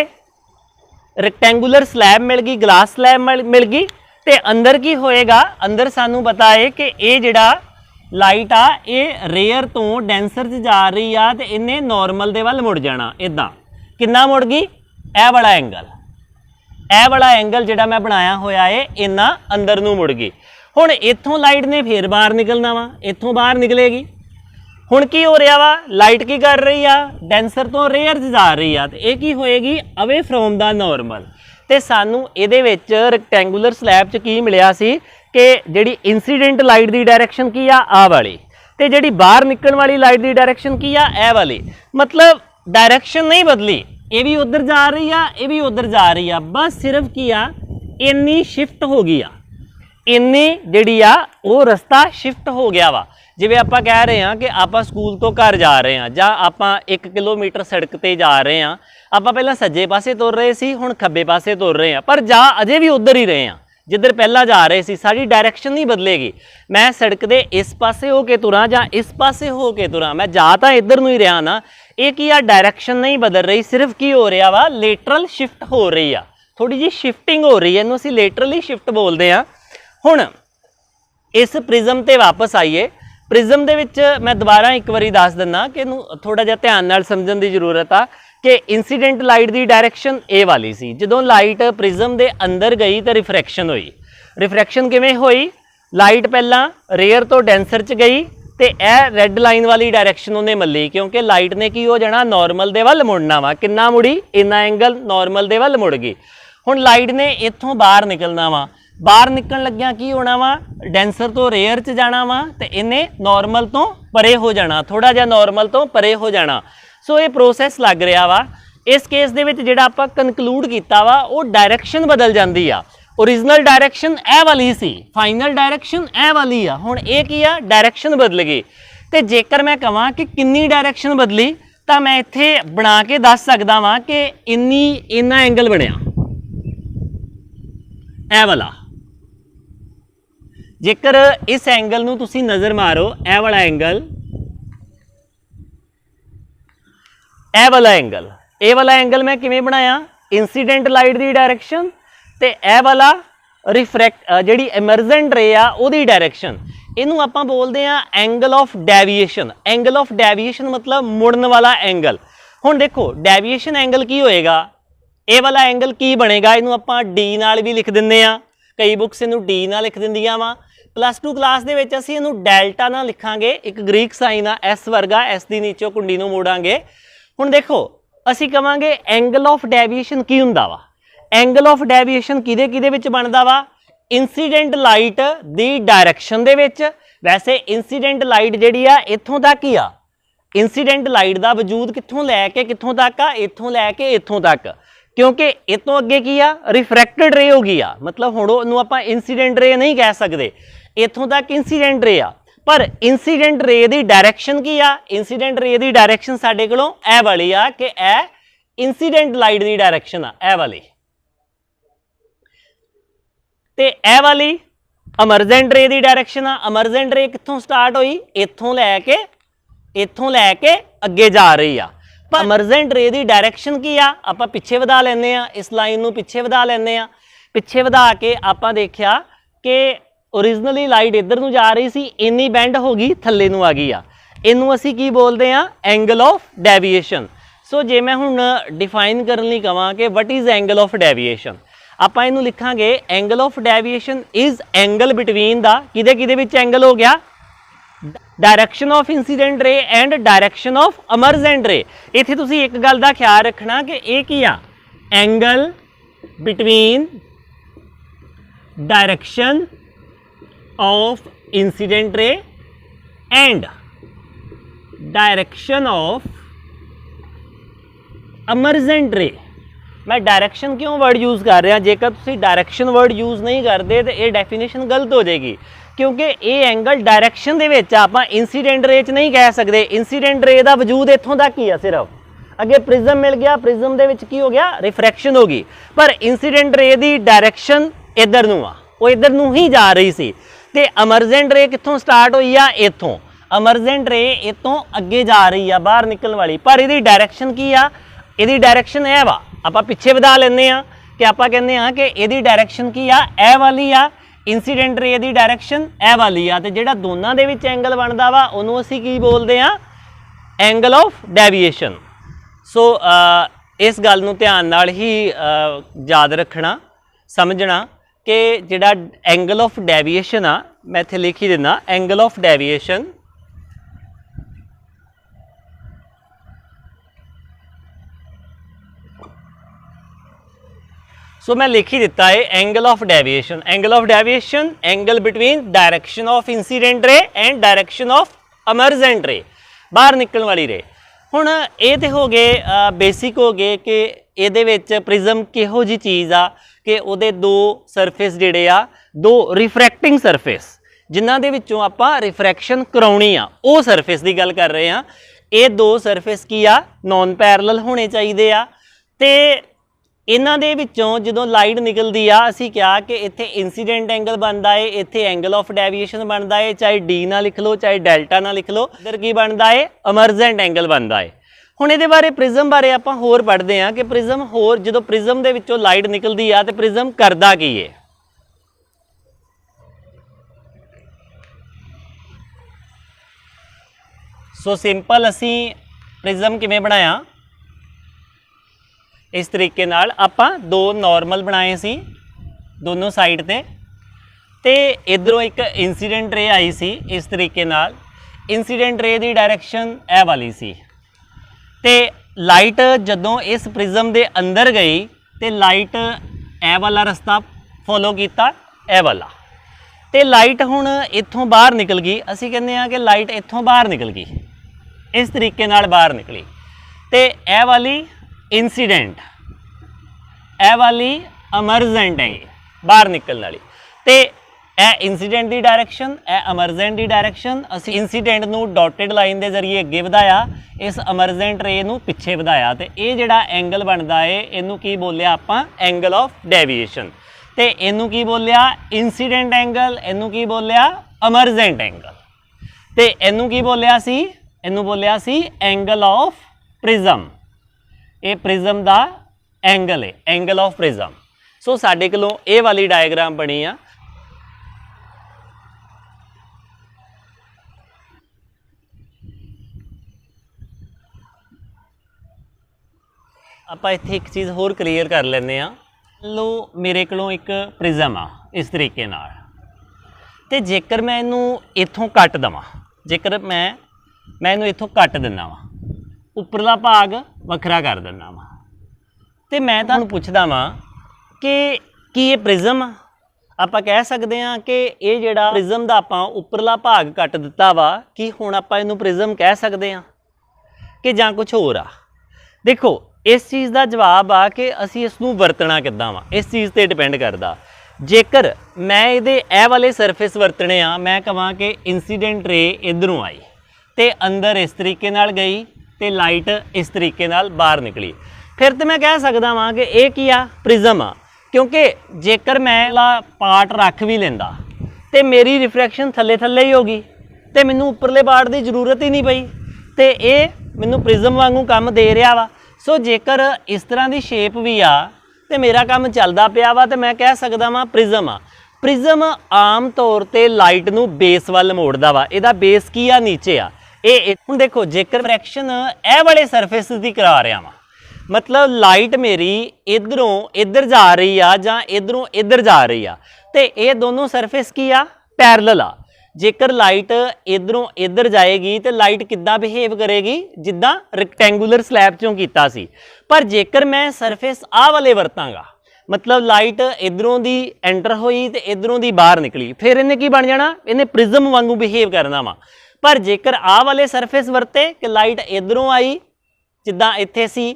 रैक्टेंगुलर स्लैब मिल गई, ग्लास स्लैब मिल गई ਤੇ ਅੰਦਰ ਕੀ ਹੋਏਗਾ, ਅੰਦਰ ਸਾਨੂੰ ਪਤਾ ਹੈ ਕਿ ਇਹ ਜਿਹੜਾ ਲਾਈਟ ਆ ਇਹ ਰੇਅਰ ਤੋਂ ਡੈਂਸਰ 'ਚ ਜਾ ਰਹੀ ਆ ਤੇ ਇਹਨੇ ਨਾਰਮਲ ਦੇ ਵੱਲ ਮੁੜ ਜਾਣਾ। ਇਦਾਂ ਕਿੰਨਾ ਮੁੜ ਗਈ, ਇਹ ਵਾਲਾ ਐਂਗਲ, ਇਹ ਵਾਲਾ ਐਂਗਲ ਜਿਹੜਾ ਮੈਂ ਬਣਾਇਆ ਹੋਇਆ ਏ ਇੰਨਾ ਅੰਦਰ ਨੂੰ ਮੁੜ ਗਈ। ਹੁਣ ਇੱਥੋਂ ਲਾਈਟ ਨੇ ਫੇਰ ਬਾਹਰ ਨਿਕਲਣਾ ਵਾ, ਇੱਥੋਂ ਬਾਹਰ ਨਿਕਲੇਗੀ। ਹੁਣ ਕੀ ਹੋ ਰਿਹਾ ਵਾ, ਲਾਈਟ ਕੀ ਕਰ ਰਹੀ ਆ, ਡੈਂਸਰ ਤੋਂ ਰੇਅਰ 'ਚ ਜਾ ਰਹੀ ਆ ਤੇ ਇਹ ਕੀ ਹੋਏਗੀ, ਅਵੇ ਫਰੋਮ ਦਾ ਨਾਰਮਲ। ਤੇ ਸਾਨੂੰ ਇਹਦੇ ਵਿੱਚ ਰੈਕਟੈਂਗੂਲਰ ਸਲੈਬ 'ਚ ਕੀ ਮਿਲਿਆ ਸੀ ਕਿ ਜਿਹੜੀ ਇਨਸੀਡੈਂਟ ਲਾਈਟ ਦੀ ਡਾਇਰੈਕਸ਼ਨ ਕੀ ਆ, ਆ ਵਾਲੀ, ਤੇ ਜਿਹੜੀ ਬਾਹਰ ਨਿਕਲਣ ਵਾਲੀ ਲਾਈਟ ਦੀ ਡਾਇਰੈਕਸ਼ਨ ਕੀ ਆ, ਇਹ ਵਾਲੀ। ਮਤਲਬ ਡਾਇਰੈਕਸ਼ਨ ਨਹੀਂ ਬਦਲੀ, ਇਹ ਵੀ ਉਧਰ ਜਾ ਰਹੀ ਆ, ਇਹ ਵੀ ਉਧਰ ਜਾ ਰਹੀ ਆ, ਬਸ ਸਿਰਫ ਕੀ ਆ, ਇੰਨੀ ਸ਼ਿਫਟ ਹੋ ਗਈ ਆ, ਇੰਨੀ ਜਿਹੜੀ ਆ ਉਹ ਰਸਤਾ ਸ਼ਿਫਟ ਹੋ ਗਿਆ ਵਾ। ਜਿਵੇਂ ਆਪਾਂ ਕਹਿ ਰਹੇ ਹਾਂ ਕਿ ਆਪਾਂ ਸਕੂਲ ਤੋਂ ਘਰ ਜਾ ਰਹੇ ਹਾਂ ਜਾਂ ਆਪਾਂ 1 ਕਿਲੋਮੀਟਰ ਸੜਕ ਤੇ ਜਾ ਰਹੇ ਹਾਂ, ਆਪਾਂ ਪਹਿਲਾਂ ਸੱਜੇ ਪਾਸੇ ਤੁਰ ਰਹੇ ਸੀ, ਹੁਣ ਖੱਬੇ ਪਾਸੇ ਤੁਰ ਰਹੇ ਹਾਂ, ਪਰ ਜਾ ਅਜੇ ਵੀ ਉਧਰ ਹੀ ਰਹੇ ਹਾਂ ਜਿੱਧਰ ਪਹਿਲਾਂ ਜਾ ਰਹੇ ਸੀ। ਸਾਡੀ ਡਾਇਰੈਕਸ਼ਨ ਨਹੀਂ ਬਦਲੇਗੀ। ਮੈਂ ਸੜਕ ਦੇ ਇਸ ਪਾਸੇ ਹੋ ਕੇ ਤੁਰਾਂ ਜਾਂ ਇਸ ਪਾਸੇ ਹੋ ਕੇ ਤੁਰਾਂ, ਮੈਂ ਜਾ ਤਾਂ ਇੱਧਰ ਨੂੰ ਹੀ ਰਿਹਾ ਨਾ। ਇਹ ਕੀ ਆ, ਡਾਇਰੈਕਸ਼ਨ ਨਹੀਂ ਬਦਲ ਰਹੀ, ਸਿਰਫ ਕੀ ਹੋ ਰਿਹਾ ਵਾ, ਲੇਟਰਲ ਸ਼ਿਫਟ ਹੋ ਰਹੀ ਆ, ਥੋੜੀ ਜਿਹੀ ਸ਼ਿਫਟਿੰਗ ਹੋ ਰਹੀ ਹੈ, ਇਹਨੂੰ ਅਸੀਂ ਲੇਟਰਲੀ ਸ਼ਿਫਟ ਬੋਲਦੇ ਆ। ਹੁਣ ਇਸ ਪ੍ਰਿਜ਼ਮ ਤੇ ਵਾਪਸ ਆਈਏ। ਪ੍ਰਿਜ਼ਮ ਦੇ ਵਿੱਚ ਮੈਂ ਦੁਬਾਰਾ ਇੱਕ ਵਾਰੀ ਦੱਸ ਦਿੰਦਾ ਕਿ ਇਹਨੂੰ ਥੋੜਾ ਜਿਹਾ ਧਿਆਨ ਨਾਲ ਸਮਝਣ ਦੀ ਜ਼ਰੂਰਤ ਆ ਕਿ ਇਨਸੀਡੈਂਟ ਲਾਈਟ ਦੀ ਡਾਇਰੈਕਸ਼ਨ ਇਹ ਵਾਲੀ ਸੀ। ਜਦੋਂ ਲਾਈਟ ਪ੍ਰਿਜ਼ਮ ਦੇ ਅੰਦਰ ਗਈ ਤਾਂ ਰਿਫਰੈਕਸ਼ਨ ਹੋਈ। ਰਿਫਰੈਕਸ਼ਨ ਕਿਵੇਂ ਹੋਈ, ਲਾਈਟ ਪਹਿਲਾਂ ਰੇਅਰ ਤੋਂ ਡੈਂਸਰ 'ਚ ਗਈ ਤੇ ਇਹ ਰੈੱਡ ਲਾਈਨ ਵਾਲੀ ਡਾਇਰੈਕਸ਼ਨ ਉਹਨੇ ਮੱਲੀ, ਕਿਉਂਕਿ ਲਾਈਟ ਨੇ ਕੀ ਹੋ ਜਾਣਾ, ਨਾਰਮਲ ਦੇ ਵੱਲ ਮੁੜਨਾ ਵਾ। ਕਿੰਨਾ ਮੁੜੀ, ਇੰਨਾ ਐਂਗਲ ਨਾਰਮਲ ਦੇ ਵੱਲ ਮੁੜ ਗਈ। ਹੁਣ ਲਾਈਟ ਨੇ ਇੱਥੋਂ ਬਾਹਰ ਨਿਕਲਣਾ ਵਾ, ਬਾਹਰ ਨਿਕਲਣ ਲੱਗਿਆ ਕੀ ਹੋਣਾ ਵਾ, ਡੈਂਸਰ ਤੋਂ ਰੇਅਰ 'ਚ ਜਾਣਾ ਵਾ ਤੇ ਇਹਨੇ ਨਾਰਮਲ ਤੋਂ ਪਰੇ ਹੋ ਜਾਣਾ, ਥੋੜਾ ਜਿਹਾ ਨਾਰਮਲ ਤੋਂ ਪਰੇ ਹੋ ਜਾਣਾ। ਸੋ ਇਹ ਪ੍ਰੋਸੈਸ ਲੱਗ ਰਿਹਾ ਵਾ। ਇਸ ਕੇਸ ਦੇ ਵਿੱਚ ਜਿਹੜਾ ਆਪਾਂ ਕਨਕਲੂਡ ਕੀਤਾ ਵਾ, ਉਹ ਡਾਇਰੈਕਸ਼ਨ ਬਦਲ ਜਾਂਦੀ ਆ। ओरिजिनल डायरेक्शन ए वाली सी, फाइनल डायरेक्शन ए वाली आ। हुण ये की आ, डायरेक्शन बदल गई। तो जेकर मैं कहां कि किन्नी डायरेक्शन बदली तो मैं इत्थे बना के दस सकदा वां कि इन्ना एंगल बनिया ए वाला। जेकर इस एंगल नूं तुसीं नज़र मारो, ए वाला एंगल, ए वाला एंगल मैं किवें बनाया, इंसीडेंट लाइट दी डायरेक्शन ते ए वाला रिफ्रैक्ट जिहड़ी एमरजेंट रे आ ओहदी डायरेक्शन, इनू आपां बोलदे आ angle of deviation. Angle of deviation मतलब मुड़न वाला एंगल। हुण देखो डेविएशन एंगल की होएगा, ए वाला एंगल की बनेगा, इनू आपां डी नाल भी लिख दिंदे आ, कई बुक्स इनू डी नाल लिख दिंदियां वा। +2 क्लास दे विच असीं इनू डेल्टा नाल लिखांगे, एक ग्रीक साइन आ एस वर्गा, एस दी नीचों कुंडी नूं मोड़ांगे। हुण देखो असीं कहांगे एंगल ऑफ डेविएशन की हुंदा वा। एंगल ऑफ डेविएशन किदे किदे विच बनदा वा, इंसीडेंट लाइट दी डायरेक्शन दे विच। वैसे इंसीडेंट लाइट जिहड़ी आ इत्थों तक ही आ, इंसीडेंट लाइट दा वजूद कित्थों लैके कित्थों तक आ, इत्थों लैके इत्थों तक, क्योंकि इतों अगे की आ रिफ्रैक्टेड रे हो गई आ। मतलब हुण ओनू आपां इंसीडेंट रे नहीं कह सकदे, इत्थों तक इंसीडेंट रे आ। पर इंसीडेंट रे दी डायरेक्शन की आ, इंसीडेंट रे दी डायरेक्शन साडे कोलों ए वाली आ कि ए इंसीडेंट लाइट दी डायरेक्शन आ, ए वाली। ते ए वाली अमरजेंट रे दी डायरेक्शन आ। अमरजेंट रे कित्थों स्टार्ट हुई, इत्थों लैके अगे जा रही आ। पर अमरजेंट रे दी डायरेक्शन की आ, आपां पिछे वधा लैंदे आ, इस लाइन नूं पिछे वधा लैंदे आ। पिछे वधा के आपां देखिया कि ओरिजिनली लाइट इधर नूं जा रही सी, इन्नी बैंड हो गई थल्ले नूं आ गई आ। इनू असीं की बोलते हैं, एंगल ऑफ डेविएशन। सो जे मैं हुण डिफाइन करन लई कहां कि what is angle of deviation, आपां इनू लिखांगे angle of deviation is angle between the किदे किदे विच एंगल हो गया, direction of incident ray and direction of emergent ray. इत्थे तुसीं एक गल दा ख्याल रखना कि ये की आ, angle between direction of incident ray and direction of emergent ray. मैं डायरेक्शन क्यों वर्ड यूज़ कर रहा, जेकर तुसीं डायरेक्शन वर्ड यूज़ नहीं करते तो ये डेफिनेशन गलत हो जाएगी, क्योंकि ये एंगल डायरेक्शन दे विच आपां इंसीडेंट रे च नहीं कह सकते। इंसीडेंट रे दा वजूद इत्थों तक ही है, सिर्फ अगे प्रिज्म मिल गया, प्रिज्म दे विच की हो गया, रिफ्रैक्शन हो गई। पर इंसीडेंट रे दी डायरेक्शन इधर नूं आ, वो इधर नूं ही जा रही सी। ते अमरजेंट रे कित्थों स्टार्ट हुई आ, इत्थों। अमरजेंट रे इत्थों अगे जा रही आ, बाहर निकलण वाली। पर इहदी डायरेक्शन की आ, इहदी डायरेक्शन है वा, आपां पिछे वधा लैंदे आ कि आपां कहंदे आ कि इहदी डायरेक्शन की आ, ए वाली आ, इंसीडेंट रे की डायरैक्शन ए वाली आ ते जिहड़ा दोनों दे विच एंगल बनता वा उहनूं असीं की बोलते हैं एंगल ऑफ डेविएशन। सो इस गल नूं ध्यान नाल ही याद रखना समझना कि जिहड़ा एंगल ऑफ डेविएशन आ मैं इत्थे लिख ही दिना एंगल ऑफ डेविएशन सो मैं लिख ही दिता है angle of deviation. Angle of deviation angle between direction of incident ray and direction of emergent रे, बाहर निकलने वाली रे। हुण ये तो हो गए बेसिक हो गए कि इहदे विच प्रिज्म किहो जी चीज़ आ कि उहदे दो सरफेस जिहड़े आ दो रिफ्रैक्टिंग सरफेस जिन्हां दे विचों आपां रिफ्रैक्शन कराउणी आ वो सरफेस की गल कर रहे हैं। ये दो सरफेस की आ नॉन पैरलल होने चाहिए आ ते इन्हां दे विचों जदों लाइट निकलती आ असीं कहा कि इत्थे इंसीडेंट एंगल बनता है, इत्थे एंगल ऑफ डेविएशन बनता है, चाहे डी ना लिख लो चाहे डेल्टा ना लिख लो, इधर की बनता है एमरजेंट एंगल बनता है। हुण इहदे बारे प्रिज्म बारे आपां होर पढ़दे हैं कि प्रिज्म होर जदों प्रिज्म दे विचों लाइट निकलती आ ते प्रिज्म करदा की है। सो सिंपल असीं प्रिज्म किवें बनाया, इस तरीके नाल आपां दो नॉर्मल बनाए सी दोनों साइड ते इधरों एक इंसीडेंट रे आई सी इस तरीके नाल। इंसीडेंट रे दी डायरैक्शन ए वाली सी ते लाइट जदों इस प्रिज्म दे अंदर गई ते लाइट ए वाला रस्ता फॉलो किया ए वाला ते लाइट हुण इत्थों बाहर निकल गई। असीं कहने आ कि लाइट इत्थों बाहर निकल गई, इस तरीके नाल बाहर निकली ते ए वाली इंसीडेंट ए वाली एमरजेंट है बाहर निकलने वाली ते ए इंसीडेंट की डायरैक्शन ए एमरजेंट की डायरैक्शन। असी इंसीडेंट नू डॉटेड लाइन के जरिए अगे वधाया, इस एमरजेंट रे नू पिछे वधाया ते ये जिहड़ा एंगल बनता है इनू की बोलिया आपां एंगल ऑफ डेविएशन ते इनू की बोलिया इंसीडेंट एंगल, इनू की बोलिया एमरजेंट एंगल ते इनू की बोलिया सी एंगल ऑफ प्रिज्म। ये प्रिज्म का एंगल है, एंगल ऑफ प्रिज्म। सो साडे कोलों ये वाली डायग्राम बनी आ। आपां इत्थे एक चीज़ होर क्लीयर कर लैंदे आ। लो मेरे कोलों एक प्रिज्म आ इस तरीके नाल ते जेकर मैं इनू इत्थों कट देवां, जेकर मैं इनू इत्थों कट दिना वा, उपरला भाग वखरा कर दिना वा ते मैं तुहानूं पुछदा वां कि ये प्रिज्म आ? आपां कह सकते हैं कि ये जिहड़ा प्रिज्म दा आपां उपरला भाग कट दिता वा कि हुण आपां इहनूं प्रिज्म कह सकते हैं कि जां कुछ होर आ? देखो इस चीज़ का जवाब आ कि असीं इसनूं वरतना किद्दां वा इस चीज़ ते डिपेंड करदा। जेकर मैं इहदे ए वाले सरफेस वरतने आ, मैं कहां कि इंसीडेंट रे इधरों आई ते अंदर इस तरीके नाल गई ते लाइट इस तरीके नाल बाहर निकली, फिर तो मैं कह सकदा वां कि यह की आ प्रिज्म आ। क्योंकि जेकर मैं पार्ट रख भी लेंदा तो मेरी रिफ्रैक्शन थले थले ही होगी तो मैनू उपरले पार्ट की जरूरत ही नहीं पई तो ये मैनू प्रिज्म वांगू काम दे रहा वा। सो जेकर इस तरह की शेप भी आ तो मेरा काम चलता पिया वा तो मैं कह सकदा वां प्रिज्म आ। प्रिज्म आम तौर पर लाइट नू बेस वाल मोड़दा वा, इहदा बेस की आ नीचे आ। ये हुण देखो जेकर फ्रैक्शन ए वाले सरफेस की करा रहा वा, मतलब लाइट मेरी इधरों इधर जा रही आ जां इधरों इधर जा रही आ ते ये दोनों सरफेस की आ पैरलल आ। जेकर लाइट इधरों इधर जाएगी तो लाइट किद्दां बिहेव करेगी जिद्दां रैक्टेंगुलर स्लैब चों कीता सी। पर जेकर मैं सरफेस आ वाले वरतांगा, मतलब लाइट इधरों दी एंटर हुई तो इधरों दी बाहर निकली, फिर इन्हें की बन जाना, इन्हें प्रिज्म वांगू बिहेव करना वा। पर जेकर आ वाले सरफेस वरते कि लाइट इधरों आई जिद्दां इत्थे सी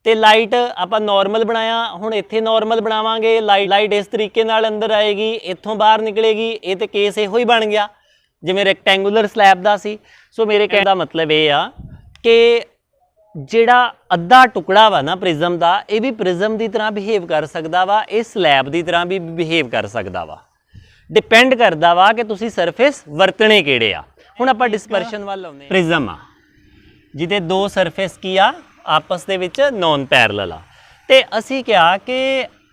ते लाइट आपां नॉर्मल बनाया, हुण इत्थे नॉर्मल बनावांगे, लाइट इस तरीके नाल अंदर आएगी इत्थों बाहर निकलेगी, ये तो केस इहो ही बन गया जिवें रैक्टेंगुलर स्लैब दा सी। सो मेरे कहने दा मतलब ये आ कि जिहड़ा अद्धा टुकड़ा वा ना प्रिज्म दा, ये भी प्रिज्म की तरह बिहेव कर सकदा वा, ये स्लैब की तरह भी बिहेव कर सकदा वा। डिपेंड करदा वा कि तुसीं सरफेस वरतने किहड़े आ। हुण आपां डिस्पर्शन वाल आउंदे आ। प्रिज्म आ जिहदे दो सरफेस की आ आपस दे विच नॉन पैरलल आ ते असीं कहा कि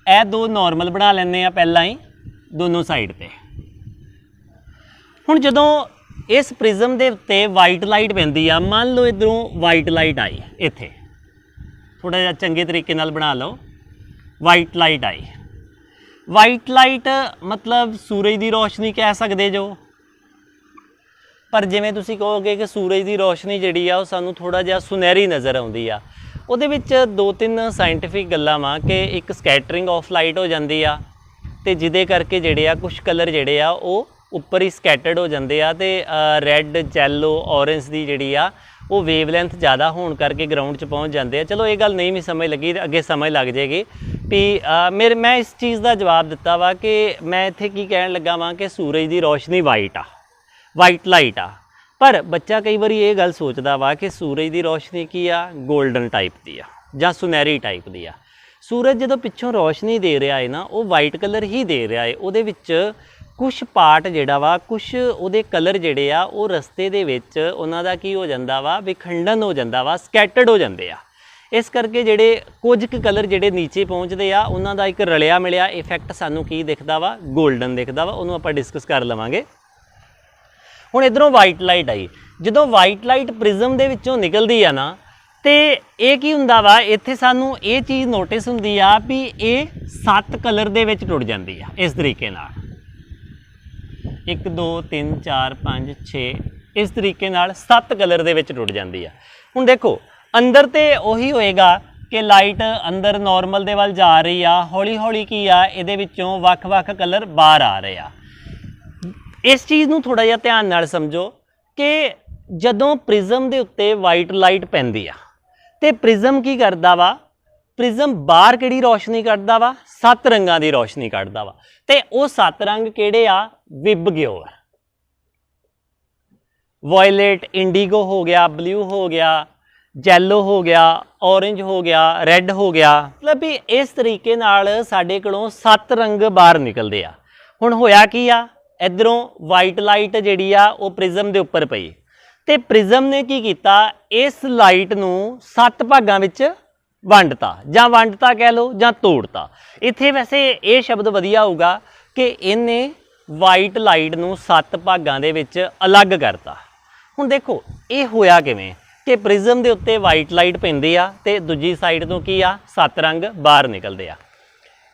ए दो नॉर्मल बना लैंदे आ पहलां ही दोनों साइड ते। हुण जदों इस प्रिज्म दे उत्ते वाइट लाइट पैंदी आ, मान लो इधरों वाइट लाइट आई, इत्थे थोड़ा जिहा चंगे तरीके नाल बना लो, वाइट लाइट आई। वाइट लाइट मतलब सूरज की रोशनी कह सकते जो, पर जिवें तुसीं कहोगे कि सूरज की रोशनी जिहड़ी आ सानूं थोड़ा जिहा सुनहरी नज़र आउंदी आ, ਉਹਦੇ ਵਿੱਚ दो तीन साइंटिफिक ਗੱਲਾਂ ਵਾ कि एक ਸਕੈਟਰਿੰਗ ਆਫ ਲਾਈਟ ਹੋ ਜਾਂਦੀ ਆ ਤੇ ਜਿਹਦੇ ਕਰਕੇ ਜਿਹੜੇ ਆ ਕੁਝ ਕਲਰ ਜਿਹੜੇ ਆ ਉਹ ਉੱਪਰ ਹੀ ਸਕੈਟਰਡ ਹੋ ਜਾਂਦੇ ਆ ਤੇ ਰੈੱਡ ਜੈਲੋ ਔਰੇਂਜ ਦੀ ਜਿਹੜੀ ਆ ਉਹ ਵੇਵਲੈਂਥ ज़्यादा ਹੋਣ ਕਰਕੇ ਗਰਾਊਂਡ 'ਚ ਪਹੁੰਚ ਜਾਂਦੇ ਆ। ਚਲੋ ਇਹ ਗੱਲ ਨਹੀਂ ਵੀ ਸਮਝ ਲੱਗੀ, ਅੱਗੇ ਸਮਝ ਲੱਗ ਜਾਏਗੀ ਵੀ ਮੈਂ ਇਸ ਚੀज़ ਦਾ ਜਵਾਬ ਦਿੱਤਾ ਵਾ ਕਿ ਮੈਂ ਇੱਥੇ ਕੀ ਕਹਿਣ ਲੱਗਾ ਵਾਂ ਕਿ ਸੂਰਜ ਦੀ ਰੋਸ਼ਨੀ ਵਾਈਟ ਆ, ਵਾਈਟ ਲਾਈਟ ਆ। पर बच्चा कई बार ये गल सोचता वा कि सूरज की रोशनी की आ गोल्डन टाइप की आ जां सुनहरी टाइप की आ। सूरज जो पिछों रोशनी दे रहा है ना वो वाइट कलर ही दे रहा है, उहदे विच कुछ पार्ट जिहड़ा वा कुछ उहदे कलर जिहड़े आ वो रस्ते दे विच उहनां दा की हो जांदा वा, विखंडन हो जांदा वा, ਸਕੈਟਰਡ हो जांदे आ। इस करके जिहड़े कुछ कलर जिहड़े नीचे पहुँचते आ उहनां दा एक रलिया मिलिया इफैक्ट सानूं की दिखदा वा, गोल्डन दिखदा वा। उहनूं आपां डिस्कस कर लवांगे। ਹੁਣ इधरों वाइट लाइट आई, ਜਦੋਂ वाइट लाइट प्रिज्म ਦੇ ਵਿੱਚੋਂ ਨਿਕਲਦੀ ਆ ਨਾ ਤੇ ਇਹ ਕੀ ਹੁੰਦਾ ਵਾ, ਇੱਥੇ ਸਾਨੂੰ ਇਹ ਚੀਜ਼ ਨੋਟਿਸ ਹੁੰਦੀ ਆ ਵੀ ਇਹ 7 ਕਲਰ ਦੇ ਵਿੱਚ ਟੁੱਟ ਜਾਂਦੀ ਆ ਇਸ ਤਰੀਕੇ ਨਾਲ, 1 2 3 4 5 6 ਇਸ ਤਰੀਕੇ ਨਾਲ 7 ਕਲਰ ਦੇ ਵਿੱਚ ਟੁੱਟ ਜਾਂਦੀ ਆ। ਹੁਣ ਦੇਖੋ ਅੰਦਰ ਤੇ ਉਹੀ ਹੋਏਗਾ ਕਿ ਲਾਈਟ ਅੰਦਰ ਨਾਰਮਲ ਦੇ ਵੱਲ ਜਾ ਰਹੀ ਆ, ਹੌਲੀ ਹੌਲੀ ਕੀ ਆ ਇਹਦੇ ਵਿੱਚੋਂ ਵੱਖ-ਵੱਖ ਕਲਰ ਬਾਹਰ ਆ ਰਹੇ ਆ। इस चीज़ नूं थोड़ा जिहा ध्यान नाल समझो कि जदों प्रिज्म दे उत्ते वाइट लाइट पैंदी आ ते प्रिज्म की करदा वा, प्रिज्म बाहर किहड़ी रोशनी कढदा वा, 7 रंगां दी रोशनी कढदा वा ते ਉਹ 7 रंग किहड़े आ, विबग्योर, वायलेट, इंडिगो हो गया, ब्लू हो गया, जैलो हो गया, ऑरेंज हो गया, रैड हो गया। मतलब भी इस तरीके नाल साडे कोलों 7 रंग बाहर निकलदे आ। हुण होया की आ, इधरों वाइट लाइट जिहड़ी आ वो प्रिज्म दे उपर पई ते प्रिज्म ने की कीता, इस लाइट नूं 7 भागां विच वंडता जां वंडता कह लो जां तोड़ता। इत्थे वैसे ये शब्द वधिया होगा कि इन्हें वाइट लाइट नूं 7 भागां दे विच अलग करता। हुण देखो ये होया किवें कि प्रिज्म दे उत्ते वाइट लाइट पैंदी आ ते दूजी साइड तो की आ 7 रंग बाहर निकलदे आ।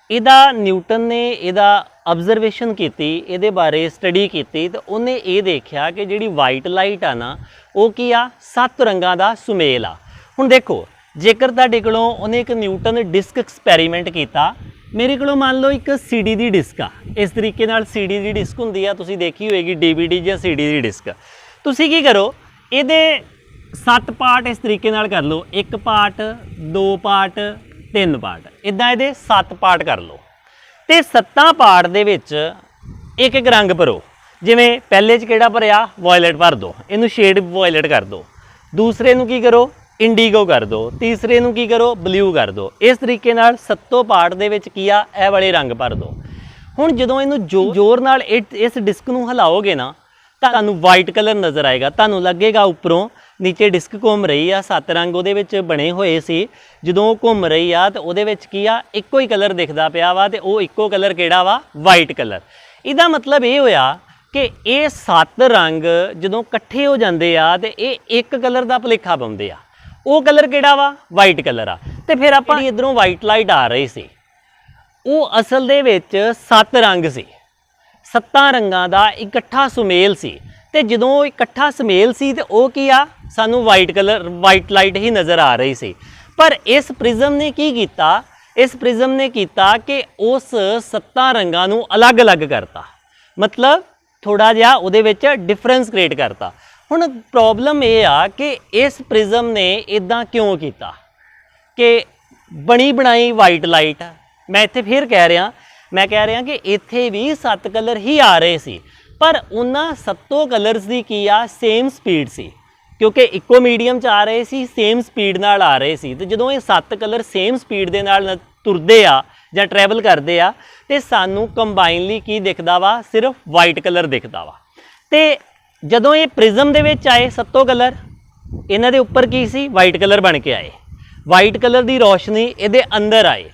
ਇਹਦਾ ਨਿਊਟਨ ਨੇ ਇਹਦਾ ਆਬਜ਼ਰਵੇਸ਼ਨ ਕੀਤੀ, ਇਹਦੇ ਬਾਰੇ ਸਟੱਡੀ ਕੀਤੀ ਤੇ ਉਹਨੇ ਇਹ ਦੇਖਿਆ ਕਿ ਜਿਹੜੀ ਵਾਈਟ ਲਾਈਟ ਆ ਨਾ ਉਹ ਕੀ ਆ, 7 ਰੰਗਾਂ ਦਾ ਸੁਮੇਲ ਆ। ਹੁਣ ਦੇਖੋ ਜੇਕਰ ਤੁਹਾਡੇ ਕੋਲੋਂ ਉਹਨੇ ਇੱਕ ਨਿਊਟਨ ਡਿਸਕ ਐਕਸਪੈਰੀਮੈਂਟ ਕੀਤਾ, ਮੇਰੇ ਕੋਲੋਂ ਮੰਨ ਲਓ ਇੱਕ CD ਦੀ ਡਿਸਕ ਆ, ਇਸ ਤਰੀਕੇ ਨਾਲ CD ਦੀ ਡਿਸਕ ਹੁੰਦੀ ਆ, ਤੁਸੀਂ ਦੇਖੀ ਹੋਏਗੀ DVD ਜਾਂ CD ਦੀ ਡਿਸਕ। ਤੁਸੀਂ ਕੀ ਕਰੋ, ਇਹਦੇ 7 ਪਾਰਟ ਇਸ ਤਰੀਕੇ ਨਾਲ ਕਰ ਲਓ, 1 ਪਾਰਟ 2 ਪਾਰਟ 3 ਪਾਰਟ, ਇੱਦਾਂ ਇਹਦੇ 7 ਪਾਰਟ ਕਰ ਲਓ ਤੇ 7 ਪਾਰਟ ਦੇ ਵਿੱਚ ਇੱਕ ਇੱਕ ਰੰਗ ਭਰੋ। ਜਿਵੇਂ ਪਹਿਲੇ 'ਚ ਕਿਹੜਾ ਭਰਿਆ, ਵਾਇਲਟ ਭਰ ਦਿਓ, ਇਹਨੂੰ ਸ਼ੇਡ ਵਾਇਲਟ ਕਰ ਦਿਓ। ਦੂਸਰੇ ਨੂੰ ਕੀ ਕਰੋ, ਇੰਡੀਗੋ ਕਰ ਦਿਓ। ਤੀਸਰੇ ਨੂੰ ਕੀ ਕਰੋ, ਬਲੂ ਕਰ ਦਿਓ। ਇਸ ਤਰੀਕੇ ਨਾਲ 7 ਪਾਰਟ ਦੇ ਵਿੱਚ ਕੀ ਆ, ਇਹ ਵਾਲੇ ਰੰਗ ਭਰ ਦਿਓ। ਹੁਣ ਜਦੋਂ ਇਹਨੂੰ ਜ਼ੋਰ ਨਾਲ ਇਸ ਡਿਸਕ ਨੂੰ ਹਿਲਾਓਗੇ ਨਾ ਤਾਂ ਤੁਹਾਨੂੰ ਵਾਈਟ ਕਲਰ ਨਜ਼ਰ ਆਏਗਾ। ਤੁਹਾਨੂੰ ਲੱਗੇਗਾ ਉੱਪਰੋਂ ਨੀਚੇ ਡਿਸਕ ਘੁੰਮ ਰਹੀ ਆ, 7 ਰੰਗ ਉਹਦੇ ਵਿੱਚ ਬਣੇ ਹੋਏ ਸੀ, ਜਦੋਂ ਉਹ ਘੁੰਮ ਰਹੀ ਆ ਤਾਂ ਉਹਦੇ ਵਿੱਚ ਕੀ ਆ, ਇੱਕੋ ਹੀ ਕਲਰ ਦਿਖਦਾ ਪਿਆ ਵਾ ਤੇ ਉਹ ਇੱਕੋ ਕਲਰ ਕਿਹੜਾ ਵਾ, ਵਾਈਟ ਕਲਰ। ਇਹਦਾ ਮਤਲਬ ਇਹ ਹੋਇਆ ਕਿ ਇਹ 7 ਰੰਗ ਜਦੋਂ ਇਕੱਠੇ ਹੋ ਜਾਂਦੇ ਆ ਤੇ ਇਹ ਇੱਕ ਕਲਰ ਦਾ ਭੁਲੇਖਾ ਪਾਉਂਦੇ ਆ। ਉਹ ਕਲਰ ਕਿਹੜਾ ਵਾ, ਵਾਈਟ ਕਲਰ ਆ। ਤੇ ਫਿਰ ਆਪਾਂ ਇੱਧਰੋਂ ਵਾਈਟ ਲਾਈਟ ਆ ਰਹੀ ਸੀ, ਉਹ ਅਸਲ ਦੇ ਵਿੱਚ 7 ਰੰਗ ਸੀ, 7 ਰੰਗਾਂ ਦਾ ਇਕੱਠਾ ਸੁਮੇਲ ਸੀ। ਤੇ ਜਦੋਂ ਇਕੱਠਾ ਸੁਮੇਲ ਸੀ ਤੇ ਉਹ ਕੀ ਆ, ਸਾਨੂੰ ਵਾਈਟ ਕਲਰ, ਵਾਈਟ ਲਾਈਟ ਹੀ ਨਜ਼ਰ ਆ ਰਹੀ ਸੀ। ਪਰ ਇਸ ਪ੍ਰਿਜ਼ਮ ਨੇ ਕੀ ਕੀਤਾ, ਇਸ ਪ੍ਰਿਜ਼ਮ ਨੇ ਕੀਤਾ ਕਿ ਉਸ 7 ਰੰਗਾਂ ਨੂੰ ਅਲੱਗ-ਅਲੱਗ ਕਰਤਾ, ਮਤਲਬ ਥੋੜਾ ਜਿਹਾ ਉਹਦੇ ਵਿੱਚ ਡਿਫਰੈਂਸ ਕ੍ਰੀਏਟ ਕਰਤਾ। ਹੁਣ ਪ੍ਰੋਬਲਮ ਇਹ ਆ ਕਿ ਇਸ ਪ੍ਰਿਜ਼ਮ ਨੇ ਇਦਾਂ ਕਿਉਂ ਕੀਤਾ ਕਿ ਬਣੀ ਬਣਾਈ ਵਾਈਟ ਲਾਈਟ, ਮੈਂ ਇੱਥੇ ਫਿਰ ਕਹਿ ਰਿਹਾ ਕਿ ਇੱਥੇ ਵੀ 7 ਕਲਰ ਹੀ ਆ ਰਹੇ ਸੀ, ਪਰ ਉਹਨਾਂ 7 ਕਲਰਸ ਦੀ ਕੀ ਆ, ਸੇਮ ਸਪੀਡ ਸੀ, ਕਿਉਂਕਿ ਇੱਕੋ ਮੀਡੀਅਮ 'ਚ ਆ ਰਹੇ ਸੀ, ਸੇਮ ਸਪੀਡ ਨਾਲ ਆ ਰਹੇ ਸੀ। ਤੇ ਜਦੋਂ ਇਹ 7 ਕਲਰ ਸੇਮ ਸਪੀਡ ਦੇ ਨਾਲ ਤੁਰਦੇ ਆ ਜਾਂ ਟਰੈਵਲ ਕਰਦੇ ਆ ਤੇ ਸਾਨੂੰ ਕੰਬਾਈਨਲੀ ਕੀ ਦਿਖਦਾ ਵਾ, ਸਿਰਫ ਵਾਈਟ ਕਲਰ ਦਿਖਦਾ ਵਾ। ਤੇ ਜਦੋਂ ਇਹ ਪ੍ਰਿਜ਼ਮ ਦੇ ਵਿੱਚ ਆਏ 7 ਕਲਰ, ਇਹਨਾਂ ਦੇ ਉੱਪਰ ਕੀ ਸੀ, ਵਾਈਟ ਕਲਰ ਬਣ ਕੇ ਆਏ। ਵਾਈਟ ਕਲਰ ਦੀ ਰੋਸ਼ਨੀ ਇਹਦੇ ਅੰਦਰ ਆਏ,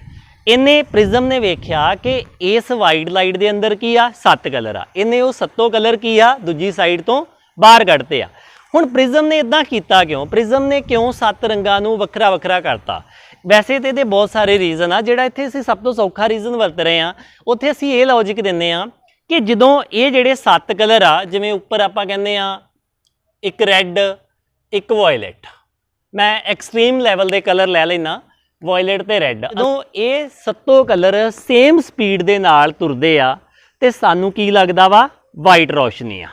ਇਹਨੇ ਪ੍ਰਿਜ਼ਮ ਨੇ ਵੇਖਿਆ ਕਿ ਇਸ ਵਾਈਟ ਲਾਈਟ ਦੇ ਅੰਦਰ ਕੀ ਆ 7 ਕਲਰ ਆ, ਇਹਨੇ ਉਹ 7 ਕਲਰ ਕੀ ਆ ਦੂਜੀ ਸਾਈਡ ਤੋਂ ਬਾਹਰ ਕੱਢਤੇ ਆ। ਹੁਣ ਪ੍ਰਿਜ਼ਮ ਨੇ ਇਦਾਂ ਕੀਤਾ ਕਿਉਂ? ਪ੍ਰਿਜ਼ਮ ਨੇ ਕਿਉਂ 7 ਰੰਗਾਂ ਨੂੰ ਵੱਖਰਾ ਵੱਖਰਾ ਕਰਤਾ? ਵੈਸੇ ਤੇ ਇਹਦੇ ਬਹੁਤ ਸਾਰੇ ਰੀਜ਼ਨ ਆ, ਜਿਹੜਾ ਇੱਥੇ ਅਸੀਂ ਸਭ ਤੋਂ ਸੌਖਾ ਰੀਜ਼ਨ ਵਰਤ ਰਹੇ ਆ ਉੱਥੇ ਅਸੀਂ ਇਹ ਲੌਜਿਕ ਦਿੰਦੇ ਆ ਕਿ ਜਦੋਂ ਇਹ ਜਿਹੜੇ 7 ਕਲਰ ਆ, ਜਿਵੇਂ ਉੱਪਰ ਆਪਾਂ ਕਹਿੰਦੇ ਆ ਇੱਕ ਰੈੱਡ ਇੱਕ ਵਾਇਲਟ, ਮੈਂ ਐਕਸਟ੍ਰੀਮ ਲੈਵਲ ਦੇ ਕਲਰ ਲੈ ਲੈਣਾ ਵਾਇਲਟ ਤੇ ਰੈੱਡ, ਜਦੋਂ ਇਹ 7 ਕਲਰ ਸੇਮ ਸਪੀਡ ਦੇ ਨਾਲ ਤੁਰਦੇ ਆ ਤੇ ਸਾਨੂੰ ਕੀ ਲੱਗਦਾ ਵਾ ਵਾਈਟ ਰੋਸ਼ਨੀ ਆ।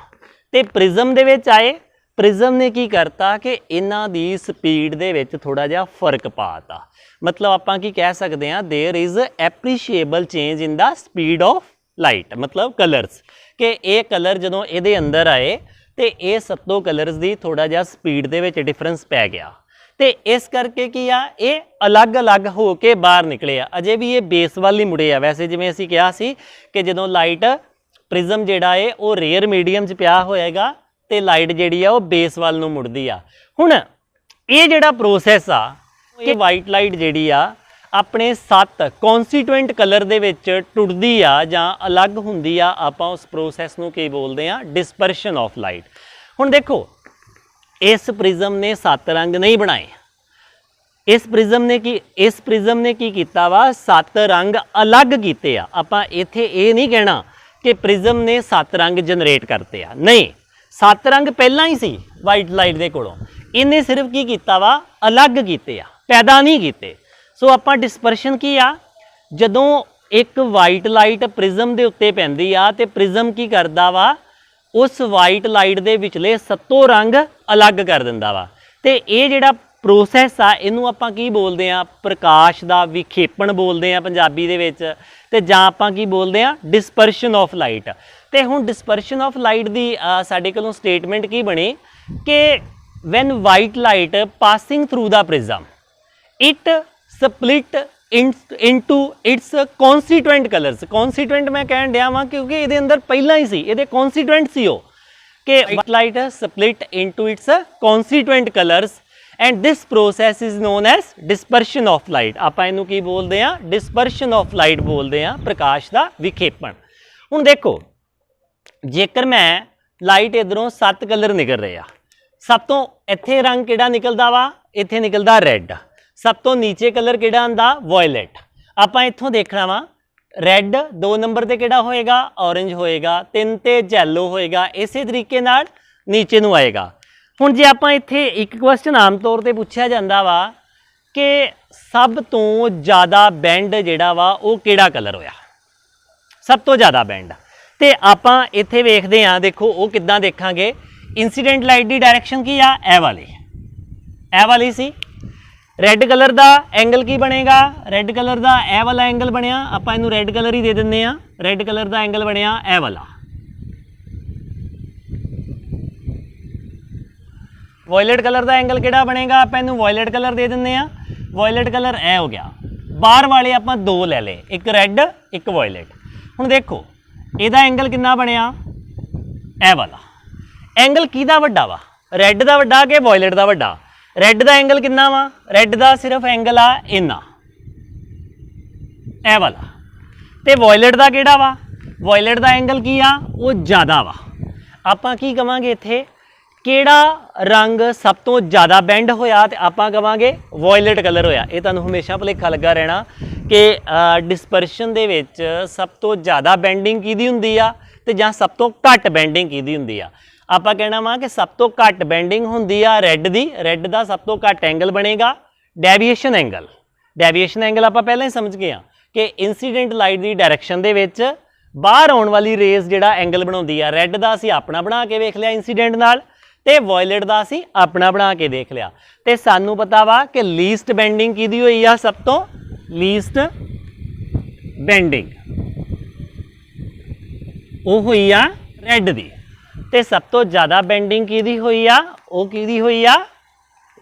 ਤੇ ਪ੍ਰਿਜ਼ਮ ਦੇ ਵਿੱਚ ਆਏ, ਪ੍ਰਿਜ਼ਮ ਨੇ ਕੀ ਕਰਤਾ ਕਿ ਇਹਨਾਂ ਦੀ ਸਪੀਡ ਦੇ ਵਿੱਚ ਥੋੜਾ ਜਿਹਾ ਫਰਕ ਪਾਤਾ। ਮਤਲਬ ਆਪਾਂ ਕੀ ਕਹਿ ਸਕਦੇ ਹਾਂ, there is appreciable change in the speed of light, ਮਤਲਬ ਕਲਰਸ, ਕਿ ਇਹ ਕਲਰ ਜਦੋਂ ਇਹਦੇ ਅੰਦਰ ਆਏ ਤੇ ਇਹ 7 ਕਲਰਸ ਦੀ ਥੋੜਾ ਜਿਹਾ ਸਪੀਡ ਦੇ ਵਿੱਚ ਡਿਫਰੈਂਸ ਪੈ ਗਿਆ ਤੇ ਇਸ ਕਰਕੇ ਕੀ ਆ ਇਹ ਅਲੱਗ-ਅਲੱਗ ਹੋ ਕੇ ਬਾਹਰ ਨਿਕਲੇ ਆ। ਅਜੇ ਵੀ ਇਹ ਬੇਸ ਵੱਲ ਹੀ ਮੁੜੇ ਆ। ਵੈਸੇ ਜਿਵੇਂ ਅਸੀਂ ਕਿਹਾ ਸੀ ਕਿ ਜਦੋਂ ਲਾਈਟ ਪ੍ਰਿਜ਼ਮ ਜਿਹੜਾ ਏ ਉਹ ਰੇਅਰ ਮੀਡੀਅਮ 'ਚ ਪਿਆ ਹੋਏਗਾ ਤੇ ਲਾਈਟ ਜਿਹੜੀ ਆ ਉਹ ਬੇਸ ਵੱਲ ਨੂੰ ਮੁੜਦੀ ਆ। ਹੁਣ ਇਹ ਜਿਹੜਾ ਪ੍ਰੋਸੈਸ ਆ ਕਿ ਵਾਈਟ ਲਾਈਟ ਜਿਹੜੀ ਆ ਆਪਣੇ 7 ਕਨਸਟੀਟੂਐਂਟ ਕਲਰ ਦੇ ਵਿੱਚ ਟੁੱਟਦੀ ਆ ਜਾਂ ਅਲੱਗ ਹੁੰਦੀ ਆ, ਆਪਾਂ ਉਸ ਪ੍ਰੋਸੈਸ ਨੂੰ ਕੀ ਬੋਲਦੇ ਆ? Dispersion of light. ਹੁਣ ਦੇਖੋ ਇਸ ਪ੍ਰਿਜ਼ਮ ਨੇ 7 ਰੰਗ ਨਹੀਂ ਬਣਾਏ, ਇਸ ਪ੍ਰਿਜ਼ਮ ਨੇ ਕੀ ਕੀਤਾ ਵਾ 7 ਰੰਗ ਅਲੱਗ ਕੀਤੇ ਆ। ਆਪਾਂ ਇੱਥੇ ਇਹ ਨਹੀਂ ਕਹਿਣਾ ਕਿ ਪ੍ਰਿਜ਼ਮ ਨੇ 7 ਰੰਗ ਜਨਰੇਟ ਕਰਤੇ ਆ, ਨਹੀਂ, 7 ਰੰਗ ਪਹਿਲਾਂ ਹੀ ਸੀ ਵਾਈਟ ਲਾਈਟ ਦੇ ਕੋਲੋਂ, ਇਹਨੇ ਸਿਰਫ ਕੀ ਕੀਤਾ ਵਾ ਅਲੱਗ ਕੀਤੇ ਆ, ਪੈਦਾ ਨਹੀਂ ਕੀਤੇ। ਸੋ ਆਪਾਂ ਡਿਸਪਰਸ਼ਨ ਕੀ ਆ, ਜਦੋਂ ਇੱਕ ਵਾਈਟ ਲਾਈਟ ਪ੍ਰਿਜ਼ਮ ਦੇ ਉੱਤੇ ਪੈਂਦੀ ਆ ਤੇ ਪ੍ਰਿਜ਼ਮ ਕੀ ਕਰਦਾ ਵਾ ਉਸ ਵਾਈਟ ਲਾਈਟ ਦੇ ਵਿਚਲੇ 7 ਰੰਗ ਅਲੱਗ ਕਰ ਦਿੰਦਾ ਵਾ। ਤੇ ਇਹ ਜਿਹੜਾ ਪ੍ਰੋਸੈਸ ਆ ਇਹਨੂੰ ਆਪਾਂ ਕੀ ਬੋਲਦੇ ਆ? ਪ੍ਰਕਾਸ਼ ਦਾ ਵਿਖੇਪਣ ਬੋਲਦੇ ਆ ਪੰਜਾਬੀ ਦੇ ਵਿੱਚ, ਤੇ ਜਾਂ ਆਪਾਂ ਕੀ ਬੋਲਦੇ ਆ? Dispersion of light. ਤੇ ਹੁਣ ਡਿਸਪਰਸ਼ਨ ਆਫ ਲਾਈਟ ਦੀ ਸਾਡੇ ਕੋਲੋਂ ਸਟੇਟਮੈਂਟ ਕੀ ਬਣੀ ਕਿ when white light passing through the prism it split into its constituent colors। constituent मैं कहन दिया वां क्योंकि ਇਹਦੇ ਅੰਦਰ ਪਹਿਲਾਂ ਹੀ ਸੀ, ਇਹਦੇ constituent ਸੀ ਉਹ ਕਿ white light split into its constituent colors and this process is known as dispersion of light। ਆਪਾਂ ਇਹਨੂੰ ਕੀ ਬੋਲਦੇ ਆ? dispersion of light ਬੋਲਦੇ ਆ, ਪ੍ਰਕਾਸ਼ ਦਾ ਵਿਖੇਪਣ। ਹੁਣ ਦੇਖੋ ਜੇਕਰ ਮੈਂ ਲਾਈਟ ਇਧਰੋਂ 7 ਕਲਰ ਨਿਕਲ ਰਹੇ ਆ, ਸਭ ਤੋਂ ਇੱਥੇ ਰੰਗ ਕਿਹੜਾ ਨਿਕਲਦਾ ਵਾ? ਇੱਥੇ ਨਿਕਲਦਾ ਰੈੱਡ। ਸਭ ਤੋਂ ਨੀਚੇ ਕਲਰ ਕਿਹੜਾ ਆਂਦਾ? ਵਾਇਲਟ। ਆਪਾਂ ਇੱਥੋਂ ਦੇਖਣਾ ਵਾ ਰੈੱਡ 2 ਨੰਬਰ ਤੇ ਕਿਹੜਾ ਹੋਏਗਾ? ਔਰੇਂਜ ਹੋਏਗਾ। 3 ਤੇ ਯੈਲੋ ਹੋਏਗਾ। ਇਸੇ ਤਰੀਕੇ ਨਾਲ ਨੀਚੇ ਨੂੰ ਆਏਗਾ। ਹੁਣ ਜੇ ਆਪਾਂ ਇੱਥੇ ਇੱਕ ਕੁਐਸਚਨ ਆਮ ਤੌਰ ਤੇ ਪੁੱਛਿਆ ਜਾਂਦਾ ਵਾ ਕਿ ਸਭ ਤੋਂ ਜ਼ਿਆਦਾ ਬੈਂਡ ਜਿਹੜਾ ਵਾ ਉਹ ਕਿਹੜਾ ਕਲਰ ਹੋਇਆ? ਸਭ ਤੋਂ ਜ਼ਿਆਦਾ ਬੈਂਡ। ਤੇ ਆਪਾਂ ਇੱਥੇ ਵੇਖਦੇ ਹਾਂ, ਦੇਖੋ ਉਹ ਕਿੱਦਾਂ ਦੇਖਾਂਗੇ। ਇੰਸੀਡੈਂਟ ਲਾਈਟ ਦੀ ਡਾਇਰੈਕਸ਼ਨ ਕੀ ਆ? ਇਹ ਵਾਲੀ ਸੀ। ਰੈੱਡ ਕਲਰ ਦਾ ਐਂਗਲ ਕੀ ਬਣੇਗਾ? ਰੈੱਡ ਕਲਰ ਦਾ ਇਹ ਵਾਲਾ ਐਂਗਲ ਬਣਿਆ, ਆਪਾਂ ਇਹਨੂੰ ਰੈੱਡ ਕਲਰ ਹੀ ਦੇ ਦਿੰਦੇ ਆ। ਰੈੱਡ ਕਲਰ ਦਾ ਐਂਗਲ ਬਣਿਆ ਇਹ ਵਾਲਾ। ਵਾਇਲਟ ਕਲਰ ਦਾ ਐਂਗਲ ਕਿਹੜਾ ਬਣੇਗਾ? ਆਪਾਂ ਇਹਨੂੰ ਵਾਇਲਟ ਕਲਰ ਦੇ ਦਿੰਦੇ ਆ। ਵਾਇਲਟ ਕਲਰ ਇਹ ਹੋ ਗਿਆ। ਬਾਹਰ ਵਾਲੇ ਆਪਾਂ 2 ਲੈ ਲਏ, ਇੱਕ ਰੈੱਡ ਇੱਕ ਵਾਇਲਟ। ਹੁਣ ਦੇਖੋ ਇਹਦਾ ਐਂਗਲ ਕਿੰਨਾ ਬਣਿਆ? ਇਹ ਵਾਲਾ ਐਂਗਲ ਕਿਹਦਾ ਵੱਡਾ ਵਾ? ਰੈੱਡ ਦਾ ਵੱਡਾ ਕਿ ਵਾਇਲਟ ਦਾ ਵੱਡਾ? ਰੈੱਡ ਦਾ ਐਂਗਲ ਕਿੰਨਾ ਵਾ? ਰੈੱਡ ਦਾ ਸਿਰਫ ਐਂਗਲ ਆ ਇੰਨਾ, ਇਹ ਵਾਲਾ। ਤੇ ਵਾਇਲਟ ਦਾ ਕਿਹੜਾ ਵਾ? ਵਾਇਲਟ ਦਾ ਐਂਗਲ ਕੀ ਆ? ਉਹ ਜ਼ਿਆਦਾ ਵਾ। ਆਪਾਂ ਕੀ ਕਵਾਂਗੇ ਇੱਥੇ? ਕਿਹੜਾ ਰੰਗ ਸਭ ਤੋਂ ਜ਼ਿਆਦਾ ਬੈਂਡ ਹੋਇਆ? ਤੇ ਆਪਾਂ ਕਵਾਂਗੇ ਵਾਇਲਟ ਕਲਰ ਹੋਇਆ। ਇਹ ਤੁਹਾਨੂੰ ਹਮੇਸ਼ਾ ਭੁਲੇਖਾ ਲੱਗਾ ਰਹਿਣਾ ਕਿ ਡਿਸਪਰਸ਼ਨ ਦੇ ਵਿੱਚ ਸਭ ਤੋਂ ਜ਼ਿਆਦਾ ਬੈਂਡਿੰਗ ਕਿਹਦੀ ਹੁੰਦੀ ਆ ਤੇ ਜਾਂ ਸਭ ਤੋਂ ਘੱਟ ਬੈਂਡਿੰਗ ਕਿਹਦੀ ਹੁੰਦੀ ਆ। ਆਪਾਂ ਕਹਿਣਾ ਵਾ ਕਿ ਸਭ ਤੋਂ ਘੱਟ ਬੈਂਡਿੰਗ ਹੁੰਦੀ ਆ ਰੈੱਡ ਦੀ। ਰੈੱਡ ਦਾ ਸਭ ਤੋਂ ਘੱਟ ਐਂਗਲ ਬਣੇਗਾ ਡੈਵੀਏਸ਼ਨ ਐਂਗਲ। ਡੈਵੀਏਸ਼ਨ ਐਂਗਲ ਆਪਾਂ ਪਹਿਲਾਂ ਹੀ ਸਮਝ ਗਏ ਆ ਕਿ ਇਨਸੀਡੈਂਟ ਲਾਈਟ ਦੀ ਡਾਇਰੈਕਸ਼ਨ ਦੇ ਵਿੱਚ ਬਾਹਰ ਆਉਣ ਵਾਲੀ ਰੇਜ਼ ਜਿਹੜਾ ਐਂਗਲ ਬਣਾਉਂਦੀ ਆ। ਰੈੱਡ ਦਾ ਅਸੀਂ ਆਪਣਾ ਬਣਾ ਕੇ ਵੇਖ ਲਿਆ ਇਨਸੀਡੈਂਟ ਨਾਲ, ਤੇ ਵਾਇਲਟ ਦਾ ਅਸੀਂ ਆਪਣਾ ਬਣਾ ਕੇ ਦੇਖ ਲਿਆ। ਤੇ ਸਾਨੂੰ ਪਤਾ ਵਾ ਕਿ ਲੀਸਟ ਬੈਂਡਿੰਗ ਕਿਹਦੀ ਹੋਈ ਆ? ਸਭ ਤੋਂ ਲੀਸਟ ਬੈਂਡਿੰਗ ਉਹ ਹੋਈ ਆ ਰੈੱਡ ਦੀ। ਤੇ ਸਭ ਤੋਂ ਜ਼ਿਆਦਾ ਬੈਂਡਿੰਗ ਕਿਹਦੀ ਹੋਈ ਆ? ਉਹ ਕਿਹਦੀ ਹੋਈ ਆ?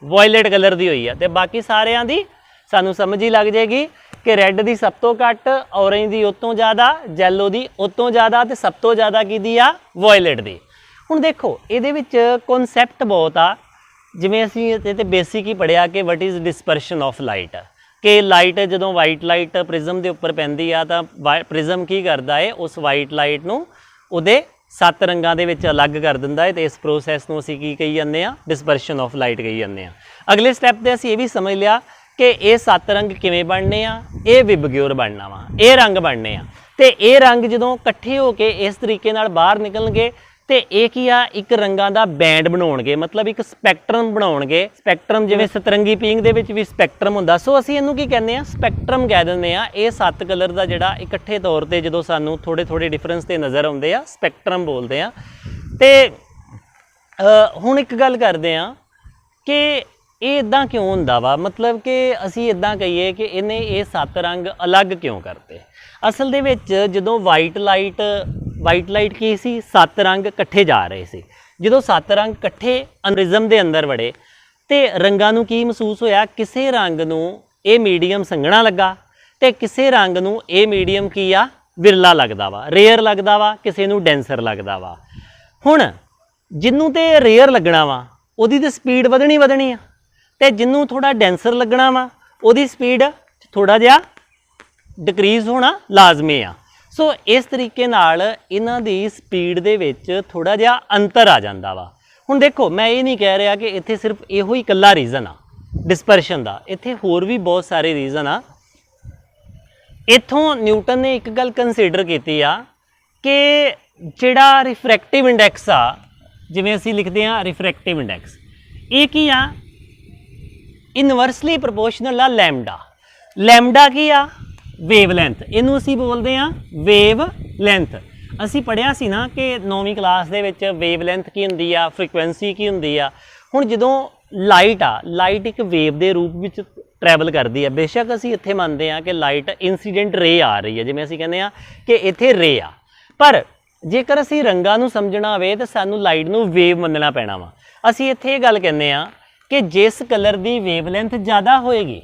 ਵਾਇਲਟ ਕਲਰ ਦੀ ਹੋਈ ਆ। ਤੇ ਬਾਕੀ ਸਾਰਿਆਂ ਦੀ ਸਾਨੂੰ ਸਮਝ ਹੀ ਲੱਗ ਜਾਏਗੀ ਕਿ ਰੈੱਡ ਦੀ ਸਭ ਤੋਂ ਘੱਟ, ਔਰੇਂਜ ਦੀ ਉਹ ਤੋਂ ਜ਼ਿਆਦਾ, ਯੈਲੋ ਦੀ ਉਹ ਤੋਂ ਜ਼ਿਆਦਾ, ਤੇ ਸਭ ਤੋਂ ਜ਼ਿਆਦਾ ਕਿਹਦੀ ਆ? ਵਾਇਲਟ ਦੀ। ਹੁਣ ਦੇਖੋ ਇਹਦੇ ਵਿੱਚ ਕਨਸੈਪਟ ਬਹੁਤ ਆ। ਜਿਵੇਂ ਅਸੀਂ ਇਹ ਤੇ ਬੇਸਿਕ ਹੀ ਪੜ੍ਹਿਆ ਕਿ what is dispersion of light. कि लाइट ਜਦੋਂ ਵਾਈਟ ਲਾਈਟ ਪ੍ਰਿਜ਼ਮ ਦੇ ਉੱਪਰ ਪੈਂਦੀ ਆ ਤਾਂ ਪ੍ਰਿਜ਼ਮ ਕੀ ਕਰਦਾ ਹੈ, ਉਸ ਵਾਈਟ ਲਾਈਟ ਨੂੰ ਉਹਦੇ 7 ਰੰਗਾਂ ਦੇ ਵਿੱਚ ਅਲੱਗ ਕਰ ਦਿੰਦਾ ਹੈ ਤੇ ਇਸ ਪ੍ਰੋਸੈਸ ਨੂੰ ਅਸੀਂ ਕੀ ਕਹੀ ਜਾਂਦੇ ਆ, ਡਿਸਪਰਸ਼ਨ ਆਫ ਲਾਈਟ ਕਹੀ ਜਾਂਦੇ ਆ। ਅਗਲੇ ਸਟੈਪ ਤੇ ਅਸੀਂ ਇਹ ਵੀ ਸਮਝ ਲਿਆ ਕਿ ਇਹ 7 ਰੰਗ ਕਿਵੇਂ ਬਣਨੇ ਆ, ਇਹ ਵਿਬਗਿਓਰ ਬਣਨਾ ਵਾ, ਇਹ ਰੰਗ ਬਣਨੇ ਆ ਤੇ ਇਹ ਰੰਗ ਜਦੋਂ ਇਕੱਠੇ ਹੋ ਕੇ ਇਸ ਤਰੀਕੇ ਨਾਲ ਬਾਹਰ ਨਿਕਲਣਗੇ ਤੇ ਇਹ ਕੀ ਆ, ਇੱਕ ਰੰਗਾਂ ਦਾ ਬੈਂਡ ਬਣਾਉਣਗੇ, ਮਤਲਬ ਇੱਕ ਸਪੈਕਟਰਮ ਬਣਾਉਣਗੇ। ਸਪੈਕਟਰਮ ਜਿਵੇਂ ਸਤਰੰਗੀ ਪੀਂਗ ਦੇ ਵਿੱਚ ਵੀ ਸਪੈਕਟਰਮ ਹੁੰਦਾ, ਸੋ ਅਸੀਂ ਇਹਨੂੰ ਕੀ ਕਹਿੰਦੇ ਆ, ਸਪੈਕਟਰਮ ਕਹਿ ਦਿੰਦੇ ਆ। ਇਹ 7 ਕਲਰ ਦਾ ਜਿਹੜਾ ਇਕੱਠੇ ਤੌਰ ਤੇ ਜਦੋਂ ਸਾਨੂੰ ਥੋੜੇ ਥੋੜੇ ਡਿਫਰੈਂਸ ਤੇ ਨਜ਼ਰ ਆਉਂਦੇ ਆ, ਸਪੈਕਟਰਮ ਬੋਲਦੇ ਆ। ਤੇ ਹੁਣ ਇੱਕ ਗੱਲ ਕਰਦੇ ਆ ਕਿ ਇਹ ਇਦਾਂ ਕਿਉਂ ਹੁੰਦਾ ਵਾ, ਮਤਲਬ ਕਿ ਅਸੀਂ ਇਦਾਂ ਕਹੀਏ ਕਿ ਇਹਨੇ ਇਹ 7 ਰੰਗ ਅਲੱਗ ਕਿਉਂ ਕਰਤੇ। ਅਸਲ ਦੇ ਵਿੱਚ ਜਦੋਂ ਵਾਈਟ ਲਾਈਟ ਕੀ ਸੀ, 7 ਰੰਗ ਇਕੱਠੇ ਜਾ ਰਹੇ ਸੀ। ਜਦੋਂ 7 ਰੰਗ ਇਕੱਠੇ ਪ੍ਰਿਜ਼ਮ ਦੇ ਅੰਦਰ ਵੜੇ ਤੇ ਰੰਗਾਂ ਨੂੰ ਕੀ ਮਹਿਸੂਸ ਹੋਇਆ, ਕਿਸੇ ਰੰਗ ਨੂੰ ਇਹ ਮੀਡੀਅਮ ਸੰਘਣਾ ਲੱਗਾ ਤੇ ਕਿਸੇ ਰੰਗ ਨੂੰ ਇਹ ਮੀਡੀਅਮ ਕੀ ਆ, ਵਿਰਲਾ ਲੱਗਦਾ ਵਾ, ਰੇਅਰ ਲੱਗਦਾ ਵਾ, ਕਿਸੇ ਨੂੰ ਡੈਂਸਰ ਲੱਗਦਾ ਵਾ। ਹੁਣ ਜਿਹਨੂੰ ਤੇ ਰੇਅਰ ਲੱਗਣਾ ਵਾ ਉਹਦੀ ਤੇ ਸਪੀਡ ਵਧਣੀ ਆ ਤੇ ਜਿਹਨੂੰ ਥੋੜਾ ਡੈਂਸਰ ਲੱਗਣਾ ਵਾ ਉਹਦੀ ਸਪੀਡ ਥੋੜਾ ਜਿਹਾ ਡਿਕਰੀਜ਼ ਹੋਣਾ ਲਾਜ਼ਮੀ ਆ। ਸੋ ਇਸ ਤਰੀਕੇ ਨਾਲ ਇਹਨਾਂ ਦੀ ਸਪੀਡ ਦੇ ਵਿੱਚ ਥੋੜਾ ਜਿਹਾ ਅੰਤਰ ਆ ਜਾਂਦਾ ਵਾ। ਹੁਣ ਦੇਖੋ, ਮੈਂ ਇਹ ਨਹੀਂ ਕਹਿ ਰਿਹਾ ਕਿ ਇੱਥੇ ਸਿਰਫ ਇਹੋ ਹੀ ਇਕੱਲਾ ਰੀਜ਼ਨ ਆ ਡਿਸਪਰਸ਼ਨ ਦਾ, ਇੱਥੇ ਹੋਰ ਵੀ ਬਹੁਤ ਸਾਰੇ ਰੀਜ਼ਨ ਆ। ਇੱਥੋਂ ਨਿਊਟਨ ਨੇ ਇੱਕ ਗੱਲ ਕੰਸੀਡਰ ਕੀਤੀ ਆ ਕਿ ਜਿਹੜਾ ਰਿਫਰੈਕਟਿਵ ਇੰਡੈਕਸ ਆ, ਜਿਵੇਂ ਅਸੀਂ ਲਿਖਦੇ ਆ ਰਿਫਰੈਕਟਿਵ ਇੰਡੈਕਸ, ਇਹ ਕੀ ਆ, ਇਨਵਰਸਲੀ ਪ੍ਰੋਪੋਰਸ਼ਨਲ ਆ ਲੈਮਡਾ ਕੀ ਆ, ਵੇਵਲੈਂਥ, ਇਹਨੂੰ ਅਸੀਂ ਬੋਲਦੇ ਆ ਵੇਵ ਲੈਂਥ। ਅਸੀਂ ਪੜ੍ਹਿਆ ਸੀ ਨਾ ਕਿ 9ਵੀਂ ਕਲਾਸ ਦੇ ਵਿੱਚ ਵੇਵਲੈਂਥ ਕੀ ਹੁੰਦੀ ਆ, ਫ੍ਰੀਕੁਐਂਸੀ ਕੀ ਹੁੰਦੀ ਆ। ਹੁਣ ਜਦੋਂ ਲਾਈਟ ਇੱਕ ਵੇਵ ਦੇ ਰੂਪ ਵਿੱਚ ਟਰੈਵਲ ਕਰਦੀ ਆ, ਬੇਸ਼ੱਕ ਅਸੀਂ ਇੱਥੇ ਮੰਨਦੇ ਆ ਕਿ ਲਾਈਟ ਇਨਸੀਡੈਂਟ ਰੇ ਆ ਰਹੀ ਹੈ, ਜਿਵੇਂ ਅਸੀਂ ਕਹਿੰਦੇ ਆ ਕਿ ਇੱਥੇ ਰੇ ਆ, ਪਰ ਜੇਕਰ ਅਸੀਂ ਰੰਗਾਂ ਨੂੰ ਸਮਝਣਾ ਹੋਵੇ ਤਾਂ ਸਾਨੂੰ ਲਾਈਟ ਨੂੰ ਵੇਵ ਮੰਨਣਾ ਪੈਣਾ ਵਾ। ਅਸੀਂ ਇੱਥੇ ਇਹ ਗੱਲ ਕਹਿੰਦੇ ਆ ਕਿ ਜਿਸ ਕਲਰ ਦੀ ਵੇਵਲੈਂਥ ਜ਼ਿਆਦਾ ਹੋਏਗੀ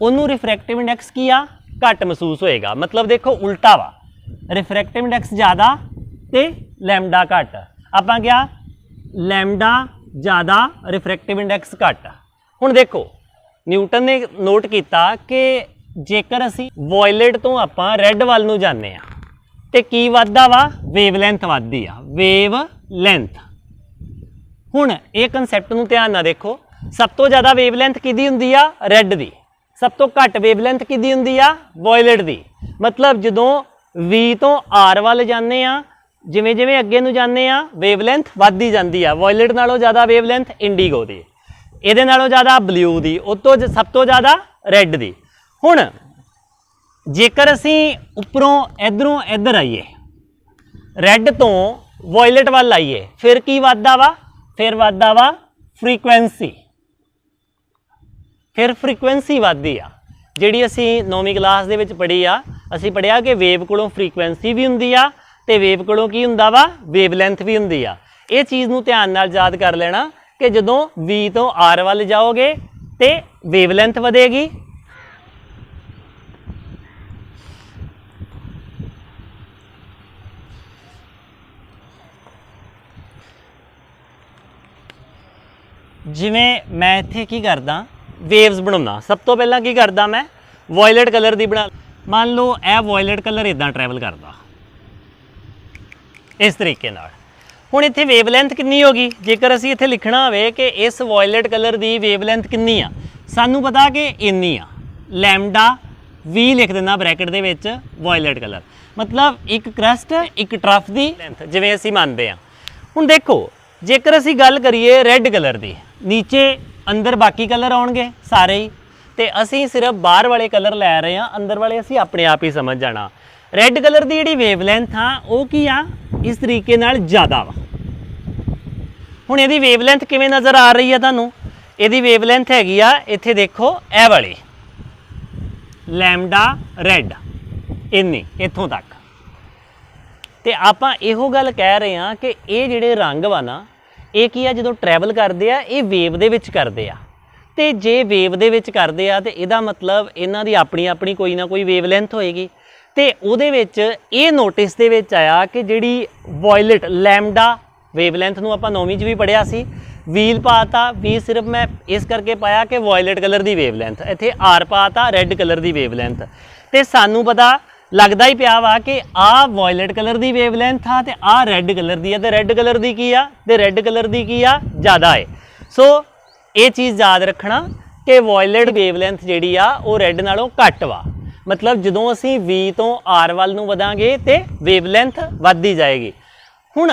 ਉਹਨੂੰ ਰਿਫਰੈਕਟਿਵ ਇੰਡੈਕਸ ਕੀ ਆ, ਘੱਟ ਮਹਿਸੂਸ ਹੋਏਗਾ। ਮਤਲਬ ਦੇਖੋ ਉਲਟਾ ਵਾ, ਰਿਫਰੈਕਟਿਵ ਇੰਡੈਕਸ ਜ਼ਿਆਦਾ ਤੇ ਲੈਮਡਾ ਘੱਟ। ਆਪਾਂ ਕਿਹਾ ਲੈਮਡਾ ਜ਼ਿਆਦਾ, ਰਿਫਰੈਕਟਿਵ ਇੰਡੈਕਸ ਘੱਟ। ਹੁਣ ਦੇਖੋ ਨਿਊਟਨ ਨੇ ਨੋਟ ਕੀਤਾ ਕਿ ਜੇਕਰ ਅਸੀਂ ਵਾਇਲਟ ਤੋਂ ਆਪਾਂ ਰੈੱਡ ਵੱਲ ਨੂੰ ਜਾਂਦੇ ਆ ਤੇ ਕੀ ਵੱਧਦਾ ਵਾ, ਵੇਵਲੈਂਥ ਵੱਧਦੀ ਆ, ਵੇਵ ਲੈਂਥ। ਹੁਣ ਇਹ ਕਨਸੈਪਟ ਨੂੰ ਧਿਆਨ ਨਾਲ ਦੇਖੋ, ਸਭ ਤੋਂ ਜ਼ਿਆਦਾ ਵੇਵਲੈਂਥ ਕਿਹਦੀ ਹੁੰਦੀ ਆ, ਰੈੱਡ ਦੀ। ਸਭ ਤੋਂ ਘੱਟ ਵੇਵਲੈਂਥ ਕਿਹਦੀ ਹੁੰਦੀ ਆ, ਵਾਇਲਟ ਦੀ। ਮਤਲਬ ਜਦੋਂ V ਤੋਂ R ਵੱਲ ਜਾਂਦੇ ਆ, ਜਿਵੇਂ ਜਿਵੇਂ ਅੱਗੇ ਨੂੰ ਜਾਂਦੇ ਆ ਵੇਵਲੈਂਥ ਵੱਧਦੀ ਜਾਂਦੀ ਆ। ਵਾਇਲਟ ਨਾਲੋਂ ਜ਼ਿਆਦਾ ਵੇਵਲੈਂਥ ਇੰਡੀਗੋ ਦੀ, ਇਹਦੇ ਨਾਲੋਂ ਜ਼ਿਆਦਾ ਬਲੂ ਦੀ, ਉਹ ਤੋਂ ਸਭ ਤੋਂ ਜ਼ਿਆਦਾ ਰੈੱਡ ਦੀ। ਹੁਣ ਜੇਕਰ ਅਸੀਂ ਉੱਪਰੋਂ ਇੱਧਰੋਂ ਇੱਧਰ ਆਈਏ, ਰੈੱਡ ਤੋਂ ਵਾਇਲਟ ਵੱਲ ਆਈਏ, ਫਿਰ ਕੀ ਵੱਧਦਾ ਵਾ, ਫਿਰ ਵੱਧਦਾ ਵਾ ਫ੍ਰੀਕੁਐਂਸੀ। ਫਿਰ ਫ੍ਰੀਕੁਐਂਸੀ ਵੱਧਦੀ ਆ, ਜਿਹੜੀ ਅਸੀਂ 9ਵੀਂ ਕਲਾਸ ਦੇ ਵਿੱਚ ਪੜ੍ਹੀ ਆ। ਅਸੀਂ ਪੜ੍ਹਿਆ ਕਿ ਵੇਵ ਕੋਲੋਂ ਫ੍ਰੀਕੁਐਂਸੀ ਵੀ ਹੁੰਦੀ ਆ ਤੇ ਵੇਵ ਕੋਲੋਂ ਕੀ ਹੁੰਦਾ ਵਾ, ਵੇਵਲੈਂਥ ਵੀ ਹੁੰਦੀ ਆ। ਇਹ ਚੀਜ਼ ਨੂੰ ਧਿਆਨ ਨਾਲ ਯਾਦ ਕਰ ਲੈਣਾ ਕਿ ਜਦੋਂ V ਤੋਂ R ਵੱਲ ਜਾਓਗੇ ਤੇ ਵੇਵਲੈਂਥ ਵਧੇਗੀ, ਜਿਵੇਂ ਮੈਂ ਇੱਥੇ ਕੀ ਕਰਦਾ, ਵੇਵਸ ਬਣਾਉਣਾ। ਸਭ ਤੋਂ ਪਹਿਲਾਂ ਕੀ ਕਰਦਾ, ਮੈਂ ਵਾਇਲਟ ਕਲਰ ਦੀ ਬਣਾ, ਮੰਨ ਲਓ ਇਹ ਵਾਇਲਟ ਕਲਰ ਇਦਾਂ ਟਰੈਵਲ ਕਰਦਾ ਇਸ ਤਰੀਕੇ ਨਾਲ। ਹੁਣ ਇੱਥੇ ਵੇਵਲੈਂਥ ਕਿੰਨੀ ਹੋ ਗਈ, ਜੇਕਰ ਅਸੀਂ ਇੱਥੇ ਲਿਖਣਾ ਹੋਵੇ ਕਿ ਇਸ ਵਾਇਲਟ ਕਲਰ ਦੀ ਵੇਵਲੈਂਥ ਕਿੰਨੀ ਆ, ਸਾਨੂੰ ਪਤਾ ਕਿ ਇੰਨੀ ਆ, ਲੈਮਡਾ V ਲਿਖ ਦਿੰਦਾ ਬ੍ਰੈਕਟ ਦੇ ਵਿੱਚ ਵਾਇਲਟ ਕਲਰ, ਮਤਲਬ ਇੱਕ ਕਰਸਟ ਇੱਕ ਟਰਫ ਦੀ ਲੈਂਥ, ਜਿਵੇਂ ਅਸੀਂ ਮੰਨਦੇ ਆ। ਹੁਣ ਦੇਖੋ ਜੇਕਰ ਅਸੀਂ ਗੱਲ ਕਰੀਏ ਰੈੱਡ ਕਲਰ ਦੀ, ਨੀਚੇ ਅੰਦਰ ਬਾਕੀ ਕਲਰ ਆਉਣਗੇ ਸਾਰੇ ਹੀ, ਤੇ ਅਸੀਂ ਸਿਰਫ ਬਾਹਰ ਵਾਲੇ ਕਲਰ ਲੈ ਰਹੇ ਹਾਂ, ਅੰਦਰ ਵਾਲੇ ਅਸੀਂ ਆਪਣੇ ਆਪ ਹੀ ਸਮਝ ਜਾਣਾ। ਰੈੱਡ ਕਲਰ ਦੀ ਜਿਹੜੀ ਵੇਵਲੈਂਥ ਆ ਉਹ ਕੀ ਆ, ਇਸ ਤਰੀਕੇ ਨਾਲ ਜ਼ਿਆਦਾ ਵਾ। ਹੁਣ ਇਹਦੀ ਵੇਵਲੈਂਥ ਕਿਵੇਂ ਨਜ਼ਰ ਆ ਰਹੀ ਆ ਤੁਹਾਨੂੰ, ਇਹਦੀ ਵੇਵਲੈਂਥ ਹੈਗੀ ਆ, ਇੱਥੇ ਦੇਖੋ ਇਹ ਵਾਲੀ ਲੈਮਡਾ ਰੈੱਡ, ਇੰਨੀ ਇੱਥੋਂ ਤੱਕ। ਤੇ ਆਪਾਂ ਇਹੋ ਗੱਲ ਕਹਿ ਰਹੇ ਹਾਂ ਕਿ ਇਹ ਜਿਹੜੇ ਰੰਗ ਵਾ ਨਾ, ਇਹ ਕੀ ਆ, ਜਦੋਂ ਟਰੈਵਲ ਕਰਦੇ ਆ ਇਹ ਵੇਵ ਦੇ ਵਿੱਚ ਕਰਦੇ ਆ। ਤੇ ਜੇ ਵੇਵ ਦੇ ਵਿੱਚ ਕਰਦੇ ਆ ਤੇ ਇਹਦਾ ਮਤਲਬ ਇਹਨਾਂ ਦੀ ਆਪਣੀ ਆਪਣੀ ਕੋਈ ਨਾ ਕੋਈ ਵੇਵਲੈਂਥ ਹੋਏਗੀ। ਤੇ ਉਹਦੇ ਵਿੱਚ ਇਹ ਨੋਟਿਸ ਦੇ ਵਿੱਚ ਆਇਆ ਕਿ ਜਿਹੜੀ ਵਾਇਲਟ ਲੈਮਡਾ ਵੇਵਲੈਂਥ ਨੂੰ ਆਪਾਂ 9ਵੀਂ 'ਚ ਵੀ ਪੜ੍ਹਿਆ ਸੀ, ਵੀਲ ਪਾਤਾ, ਵੀ ਸਿਰਫ ਮੈਂ ਇਸ ਕਰਕੇ ਪਾਇਆ ਕਿ ਵਾਇਲਟ ਕਲਰ ਦੀ ਵੇਵਲੈਂਥ, ਇੱਥੇ ਆਰ ਪਾਤਾ ਰੈੱਡ ਕਲਰ ਦੀ ਵੇਵਲੈਂਥ। ਤੇ ਸਾਨੂੰ ਪਤਾ ਲੱਗਦਾ ਹੀ ਪਿਆ ਵਾ ਕਿ ਆਹ ਵਾਇਲਟ ਕਲਰ ਦੀ ਵੇਵਲੈਂਥ ਆ ਤੇ ਆਹ ਰੈੱਡ ਕਲਰ ਦੀ ਆ, ਤੇ ਰੈੱਡ ਕਲਰ ਦੀ ਕੀ ਆ, ਤੇ ਰੈੱਡ ਕਲਰ ਦੀ ਕੀ ਆ, ਜ਼ਿਆਦਾ ਹੈ। ਸੋ ਇਹ ਚੀਜ਼ ਯਾਦ ਰੱਖਣਾ ਕਿ ਵਾਇਲਟ ਵੇਵਲੈਂਥ ਜਿਹੜੀ ਆ ਉਹ ਰੈੱਡ ਨਾਲੋਂ ਘੱਟ ਵਾ। ਮਤਲਬ ਜਦੋਂ ਅਸੀਂ V ਤੋਂ R ਵੱਲ ਨੂੰ ਵਧਾਂਗੇ ਤੇ ਵੇਵਲੈਂਥ ਵੱਧਦੀ ਜਾਏਗੀ। ਹੁਣ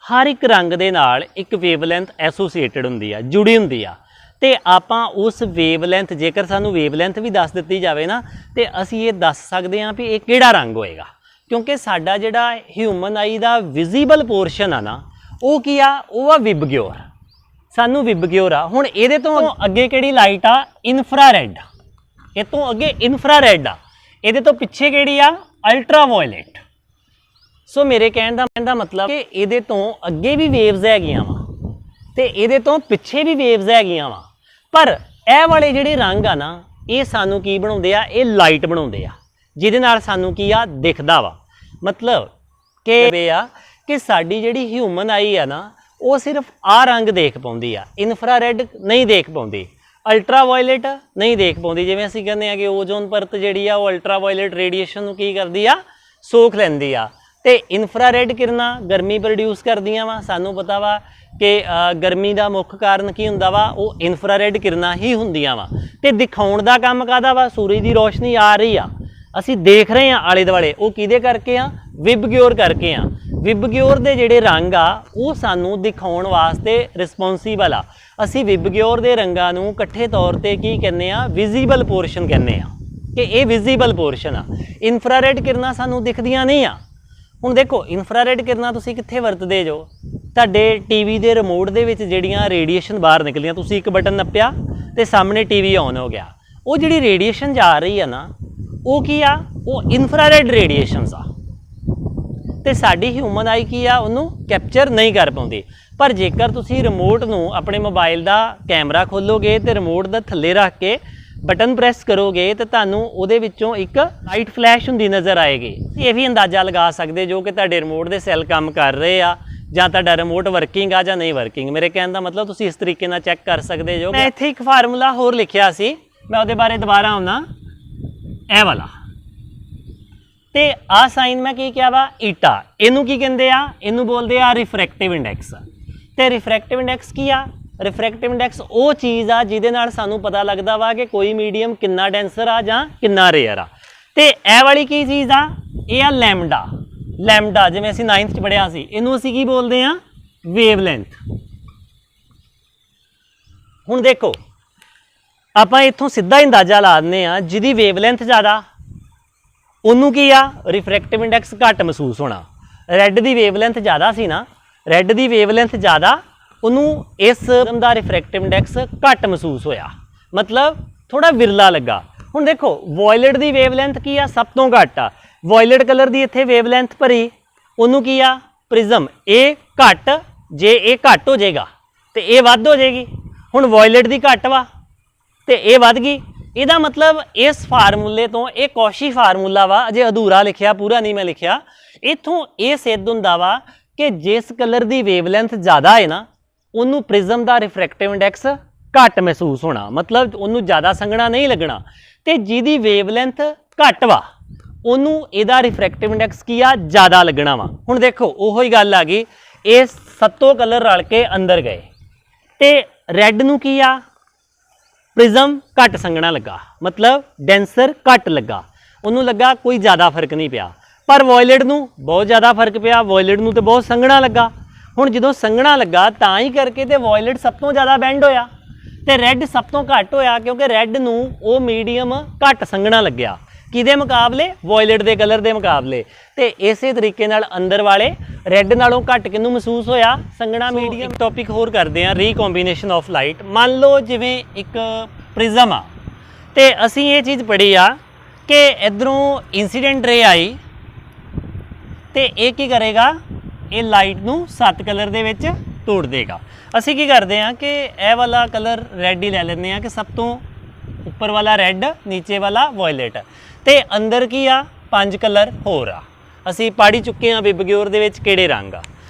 ਹਰ ਇੱਕ ਰੰਗ ਦੇ ਨਾਲ ਇੱਕ ਵੇਵਲੈਂਥ ਐਸੋਸੀਏਟਡ ਹੁੰਦੀ ਆ, ਜੁੜੀ ਹੁੰਦੀ ਆ, ਤੇ ਆਪਾਂ ਉਸ ਵੇਵਲੈਂਥ, ਜੇਕਰ ਸਾਨੂੰ ਵੇਵਲੈਂਥ ਵੀ ਦੱਸ ਦਿੱਤੀ ਜਾਵੇ ਨਾ, ਤੇ ਅਸੀਂ ਇਹ ਦੱਸ ਸਕਦੇ ਹਾਂ ਵੀ ਇਹ ਕਿਹੜਾ ਰੰਗ ਹੋਏਗਾ, ਕਿਉਂਕਿ ਸਾਡਾ ਜਿਹੜਾ ਹਿਊਮਨ ਆਈ ਦਾ ਵਿਜ਼ੀਬਲ ਪੋਰਸ਼ਨ ਆ ਨਾ, ਉਹ ਕੀ ਆ, ਉਹ ਆ ਵਿਬਗਿਓਰ, ਸਾਨੂੰ ਵਿਬਗਿਓਰ ਆ। ਹੁਣ ਇਹਦੇ ਤੋਂ ਅੱਗੇ ਕਿਹੜੀ ਲਾਈਟ ਆ, ਇਨਫਰਾਰੈੱਡ, ਇਹ ਤੋਂ ਅੱਗੇ ਇਨਫਰਾਰੈੱਡ ਆ, ਇਹਦੇ ਤੋਂ ਪਿੱਛੇ ਕਿਹੜੀ ਆ, ਅਲਟਰਾ ਵਾਇਲਟ। ਸੋ ਮੇਰੇ ਕਹਿਣ ਦਾ ਮਤਲਬ ਕਿ ਇਹਦੇ ਤੋਂ ਅੱਗੇ ਵੀ ਵੇਵਜ਼ ਹੈਗੀਆਂ ਵਾ ਤੇ ਇਹਦੇ ਤੋਂ ਪਿੱਛੇ ਵੀ ਵੇਵਜ਼ ਹੈਗੀਆਂ ਵਾ, ਪਰ ਇਹ ਵਾਲੇ ਜਿਹੜੇ ਰੰਗ ਆ ਨਾ, ਇਹ ਸਾਨੂੰ ਕੀ ਬਣਾਉਂਦੇ ਆ, ਇਹ ਲਾਈਟ ਬਣਾਉਂਦੇ ਆ, ਜਿਹਦੇ ਨਾਲ ਸਾਨੂੰ ਕੀ ਆ, ਦਿਖਦਾ ਵਾ। ਮਤਲਬ ਕਿ ਇਹ ਆ ਕਿ ਸਾਡੀ ਜਿਹੜੀ ਹਿਊਮਨ ਆਈ ਆ ਨਾ, ਉਹ ਸਿਰਫ ਆਹ ਰੰਗ ਦੇਖ ਪਾਉਂਦੀ ਆ, ਇਨਫਰਾਰੈੱਡ ਨਹੀਂ ਦੇਖ ਪਾਉਂਦੀ, ਅਲਟਰਾ ਵਾਇਲਟ ਨਹੀਂ ਦੇਖ ਪਾਉਂਦੀ। ਜਿਵੇਂ ਅਸੀਂ ਕਹਿੰਦੇ ਆ ਕਿ ਓਜ਼ੋਨ ਪਰਤ ਜਿਹੜੀ ਆ ਉਹ ਅਲਟਰਾ ਵਾਇਲਟ ਰੇਡੀਏਸ਼ਨ ਨੂੰ ਕੀ ਕਰਦੀ ਆ, ਸੋਖ ਲੈਂਦੀ ਆ। ਤੇ ਇਨਫਰਾਰੈੱਡ ਕਿਰਨਾਂ ਗਰਮੀ ਪ੍ਰੋਡਿਊਸ ਕਰਦੀਆਂ ਵਾ। ਸਾਨੂੰ ਪਤਾ ਵਾ ਕਿ ਗਰਮੀ ਦਾ ਮੁੱਖ ਕਾਰਨ ਕੀ ਹੁੰਦਾ ਵਾ, ਉਹ ਇਨਫਰਾਰੈੱਡ ਕਿਰਨਾਂ ਹੀ ਹੁੰਦੀਆਂ ਵਾ। ਤੇ ਦਿਖਾਉਣ ਦਾ ਕੰਮ ਕਾਹਦਾ ਵਾ, ਸੂਰਜ ਦੀ ਰੋਸ਼ਨੀ ਆ ਰਹੀ ਆ, ਅਸੀਂ ਦੇਖ ਰਹੇ ਹਾਂ ਆਲੇ ਦੁਆਲੇ, ਉਹ ਕਿਹਦੇ ਕਰਕੇ ਆ, ਵਿਬਗਿਓਰ ਕਰਕੇ ਆ। ਵਿਬਗਿਓਰ ਦੇ ਜਿਹੜੇ ਰੰਗ ਆ ਉਹ ਸਾਨੂੰ ਦਿਖਾਉਣ ਵਾਸਤੇ ਰਿਸਪੌਂਸੀਬਲ ਆ। ਅਸੀਂ ਵਿਬਗਿਓਰ ਦੇ ਰੰਗਾਂ ਨੂੰ ਇਕੱਠੇ ਤੌਰ ਤੇ ਕੀ ਕਹਿੰਦੇ ਆ, ਵਿਜ਼ੀਬਲ ਪੋਰਸ਼ਨ ਕਹਿੰਦੇ ਆ, ਕਿ ਇਹ ਵਿਜ਼ੀਬਲ ਪੋਰਸ਼ਨ ਆ। ਇਨਫਰਾਰੈੱਡ ਕਿਰਨਾਂ ਸਾਨੂੰ ਦਿਖਦੀਆਂ ਨਹੀਂ ਆ। ਹੁਣ ਦੇਖੋ ਇਨਫਰਾਰੈੱਡ ਕਿਰਨਾਂ ਤੁਸੀਂ ਕਿੱਥੇ ਵਰਤਦੇ ਜੋ, ਤੁਹਾਡੇ ਟੀਵੀ ਦੇ ਰਿਮੋਟ ਦੇ ਵਿੱਚ ਜਿਹੜੀਆਂ ਰੇਡੀਏਸ਼ਨ ਬਾਹਰ ਨਿਕਲੀਆਂ, ਤੁਸੀਂ ਇੱਕ ਬਟਨ ਨੱਪਿਆ ਤੇ ਸਾਹਮਣੇ ਟੀਵੀ ਔਨ ਹੋ ਗਿਆ। ਉਹ ਜਿਹੜੀ ਰੇਡੀਏਸ਼ਨ ਜਾ ਰਹੀ ਆ ਨਾ, ਉਹ ਕੀ ਆ, ਉਹ ਇਨਫਰਾਰੈੱਡ ਰੇਡੀਏਸ਼ਨਸ ਆ, ਤੇ ਸਾਡੀ ਹਿਊਮਨ ਆਈ ਕੀ ਆ, ਉਹਨੂੰ ਕੈਪਚਰ ਨਹੀਂ ਕਰ ਪਾਉਂਦੀ। ਪਰ ਜੇਕਰ ਤੁਸੀਂ ਰਿਮੋਟ ਨੂੰ ਆਪਣੇ ਮੋਬਾਈਲ ਦਾ ਕੈਮਰਾ ਖੋਲੋਗੇ ਤੇ ਰਿਮੋਟ ਦਾ ਥੱਲੇ ਰੱਖ ਕੇ ਬਟਨ ਪ੍ਰੈਸ ਕਰੋਗੇ ਤੇ ਤੁਹਾਨੂੰ ਉਹਦੇ ਵਿੱਚੋਂ ਇੱਕ ਲਾਈਟ ਫਲੈਸ਼ ਹੁੰਦੀ ਨਜ਼ਰ ਆਏਗੀ। ਇਹ ਵੀ ਅੰਦਾਜ਼ਾ ਲਗਾ ਸਕਦੇ ਜੋ ਕਿ ਤੁਹਾਡੇ ਰਿਮੋਟ ਦੇ ਸੈੱਲ ਕੰਮ ਕਰ ਰਹੇ ਆ ਜਾਂ ਤੁਹਾਡਾ ਰਿਮੋਟ ਵਰਕਿੰਗ ਆ ਜਾਂ ਨਹੀਂ ਵਰਕਿੰਗ। ਮੇਰੇ ਕਹਿਣ ਦਾ ਮਤਲਬ ਤੁਸੀਂ ਇਸ ਤਰੀਕੇ ਨਾਲ ਚੈੱਕ ਕਰ ਸਕਦੇ ਜੋ। ਮੈਂ ਇੱਥੇ ਇੱਕ ਫਾਰਮੂਲਾ ਹੋਰ ਲਿਖਿਆ ਸੀ, ਮੈਂ ਉਹਦੇ ਬਾਰੇ ਦੁਬਾਰਾ ਆਉਣਾ, ਇਹ ਵਾਲਾ। ਤੇ ਆਹ ਸਾਈਨ ਮੈਂ ਕੀ ਕਿਹਾ ਵਾ, ਈਟਾ। ਇਹਨੂੰ ਕੀ ਕਹਿੰਦੇ ਆ, ਇਹਨੂੰ ਬੋਲਦੇ ਆ ਰਿਫਰੈਕਟਿਵ ਇੰਡੈਕਸ। ਤੇ ਰਿਫਰੈਕਟਿਵ ਇੰਡੈਕਸ ਕੀ ਆ, ਰਿਫਰੈਕਟਿਵ ਇੰਡੈਕਸ ਉਹ ਚੀਜ਼ ਆ ਜਿਹਦੇ ਨਾਲ ਸਾਨੂੰ ਪਤਾ ਲੱਗਦਾ ਵਾ ਕਿ ਕੋਈ ਮੀਡੀਅਮ ਕਿੰਨਾ ਡੈਂਸਰ ਆ ਜਾਂ ਕਿੰਨਾ ਰੇਅਰ ਆ। ਤੇ ਇਹ ਵਾਲੀ ਕੀ ਚੀਜ਼ ਆ, ਇਹ ਆ ਲੈਮਡਾ। ਲੈਮਡਾ ਜਿਵੇਂ ਅਸੀਂ 9th 'ਚ ਪੜ੍ਹਿਆ ਸੀ, ਇਹਨੂੰ ਅਸੀਂ ਕੀ ਬੋਲਦੇ ਆ, ਵੇਵਲੈਂਥ। ਹੁਣ ਦੇਖੋ ਆਪਾਂ ਇੱਥੋਂ ਸਿੱਧਾ ਅੰਦਾਜ਼ਾ ਲਾ ਦਿੰਦੇ ਆ, ਜਿਹਦੀ ਵੇਵਲੈਂਥ ਜ਼ਿਆਦਾ ਉਹਨੂੰ ਕੀ ਆ, ਰਿਫਰੈਕਟਿਵ ਇੰਡੈਕਸ ਘੱਟ ਮਹਿਸੂਸ ਹੋਣਾ। ਰੈੱਡ ਦੀ ਵੇਵਲੈਂਥ ਜ਼ਿਆਦਾ ਸੀ ਨਾ, ਰੈੱਡ ਦੀ ਵੇਵਲੈਂਥ ਜ਼ਿਆਦਾ, ਉਹਨੂੰ ਇਸ ਕਿਸਮ ਦਾ ਰਿਫਰੈਕਟਿਵ ਇੰਡੈਕਸ ਘੱਟ ਮਹਿਸੂਸ ਹੋਇਆ, ਮਤਲਬ ਥੋੜਾ ਵਿਰਲਾ ਲੱਗਾ। ਹੁਣ ਦੇਖੋ ਵਾਇਲਟ ਦੀ ਵੇਵਲੈਂਥ ਕੀ ਆ, ਸਭ ਤੋਂ ਘੱਟ ਆ। ਵਾਇਲਟ ਕਲਰ ਦੀ ਇੱਥੇ ਵੇਵਲੈਂਥ ਭਰੀ, ਉਹਨੂੰ ਕੀ ਆ, ਪ੍ਰਿਜ਼ਮ। ਇਹ ਘੱਟ, ਜੇ ਇਹ ਘੱਟ ਹੋ ਜਾਏਗਾ ਤੇ ਇਹ ਵੱਧ ਹੋ ਜਾਏਗੀ। ਹੁਣ ਵਾਇਲਟ ਦੀ ਘੱਟ ਵਾ ਤੇ ਇਹ ਵੱਧ ਗਈ। ਇਹਦਾ ਮਤਲਬ ਇਸ ਫਾਰਮੂਲੇ ਤੋਂ, ਇਹ ਕੌਸ਼ੀ ਫਾਰਮੂਲਾ ਵਾ, ਅਜੇ ਅਧੂਰਾ ਲਿਖਿਆ, ਪੂਰਾ ਨਹੀਂ ਮੈਂ ਲਿਖਿਆ। ਇੱਥੋਂ ਇਹ ਸਿੱਧ ਹੁੰਦਾ ਵਾ ਕਿ ਜਿਸ ਕਲਰ ਦੀ ਵੇਵਲੈਂਥ ਜ਼ਿਆਦਾ ਹੈ ਨਾ, ਉਹਨੂੰ ਪ੍ਰਿਜ਼ਮ ਦਾ ਰਿਫਰੈਕਟਿਵ ਇੰਡੈਕਸ ਘੱਟ ਮਹਿਸੂਸ ਹੋਣਾ, ਮਤਲਬ ਉਹਨੂੰ ਜ਼ਿਆਦਾ ਸੰਘਣਾ ਨਹੀਂ ਲੱਗਣਾ। ਤੇ ਜਿਹਦੀ ਵੇਵਲੈਂਥ ਘੱਟ ਵਾ, ਉਹਨੂੰ ਇਹਦਾ ਰਿਫਰੈਕਟਿਵ ਇੰਡੈਕਸ ਕੀ ਆ, ਜ਼ਿਆਦਾ ਲੱਗਣਾ ਵਾ। ਹੁਣ ਦੇਖੋ ਉਹੋ ਹੀ ਗੱਲ ਆ ਗਈ, ਇਹ ਸੱਤੋਂ ਕਲਰ ਰਲ ਕੇ ਅੰਦਰ ਗਏ ਤੇ ਰੈੱਡ ਨੂੰ ਕੀ ਆ, ਪ੍ਰਿਜ਼ਮ ਘੱਟ ਸੰਘਣਾ ਲੱਗਾ, ਮਤਲਬ ਡੈਂਸਰ ਘੱਟ ਲੱਗਾ, ਉਹਨੂੰ ਲੱਗਾ ਕੋਈ ਜ਼ਿਆਦਾ ਫਰਕ ਨਹੀਂ ਪਿਆ। ਪਰ ਵਾਇਲਟ ਨੂੰ ਬਹੁਤ ਜ਼ਿਆਦਾ ਫਰਕ ਪਿਆ, ਵਾਇਲਟ ਨੂੰ ਤੇ ਬਹੁਤ ਸੰਘਣਾ ਲੱਗਾ। ਹੁਣ ਜਦੋਂ ਸੰਘਣਾ ਲੱਗਾ ਤਾਂ ਹੀ ਕਰਕੇ ਤੇ ਵਾਇਲਟ ਸਭ ਤੋਂ ਜ਼ਿਆਦਾ ਬੈਂਡ ਹੋਇਆ ਤੇ ਰੈੱਡ ਸਭ ਤੋਂ ਘੱਟ ਹੋਇਆ, ਕਿਉਂਕਿ ਰੈੱਡ ਨੂੰ ਉਹ ਮੀਡੀਅਮ ਘੱਟ ਸੰਘਣਾ ਲੱਗਿਆ, ਕਿਹਦੇ ਮੁਕਾਬਲੇ, ਵਾਇਲਟ ਦੇ ਕਲਰ ਦੇ ਮੁਕਾਬਲੇ। ਤੇ ਇਸੇ ਤਰੀਕੇ ਨਾਲ ਅੰਦਰ ਵਾਲੇ ਰੈੱਡ ਨਾਲੋਂ ਘੱਟ ਕਿਹਨੂੰ ਮਹਿਸੂਸ ਹੋਇਆ, ਸੰਘਣਾ ਮੀਡੀਅਮ। ਟੌਪਿਕ ਹੋਰ ਕਰਦੇ ਆ, ਰੀਕੰਬੀਨੇਸ਼ਨ ਆਫ ਲਾਈਟ। ਮੰਨ ਲਓ ਜਿਵੇਂ ਇੱਕ ਪ੍ਰਿਜ਼ਮ ਆ ਤੇ ਅਸੀਂ ਇਹ ਚੀਜ਼ ਪੜ੍ਹੀ ਆ ਕਿ ਇਧਰੋਂ ਇਨਸੀਡੈਂਟ ਰੇ ਆਈ ਤੇ ਇਹ ਕੀ ਕਰੇਗਾ, ਇਹ ਲਾਈਟ ਨੂੰ 7 ਕਲਰ ਦੇ ਵਿੱਚ ਤੋੜ ਦੇਗਾ। ਅਸੀਂ ਕੀ ਕਰਦੇ ਆ ਕਿ ਇਹ ਵਾਲਾ ਕਲਰ ਰੈੱਡ ਹੀ ਲੈ ਲੈਂਦੇ ਆ ਕਿ ਸਭ ਤੋਂ ਉੱਪਰ ਵਾਲਾ ਰੈੱਡ, ਨੀਚੇ ਵਾਲਾ ਵਾਇਲਟ, ਤੇ ਅੰਦਰ ਕੀ ਆ, 5 ਕਲਰ ਹੋਰ ਆ। ਅਸੀਂ ਪੜ੍ਹ ਚੁੱਕੇ ਆ ਵਿਬਗਿਓਰ ਦੇ ਵਿੱਚ ਕਿਹੜੇ ਰੰਗ ਆ।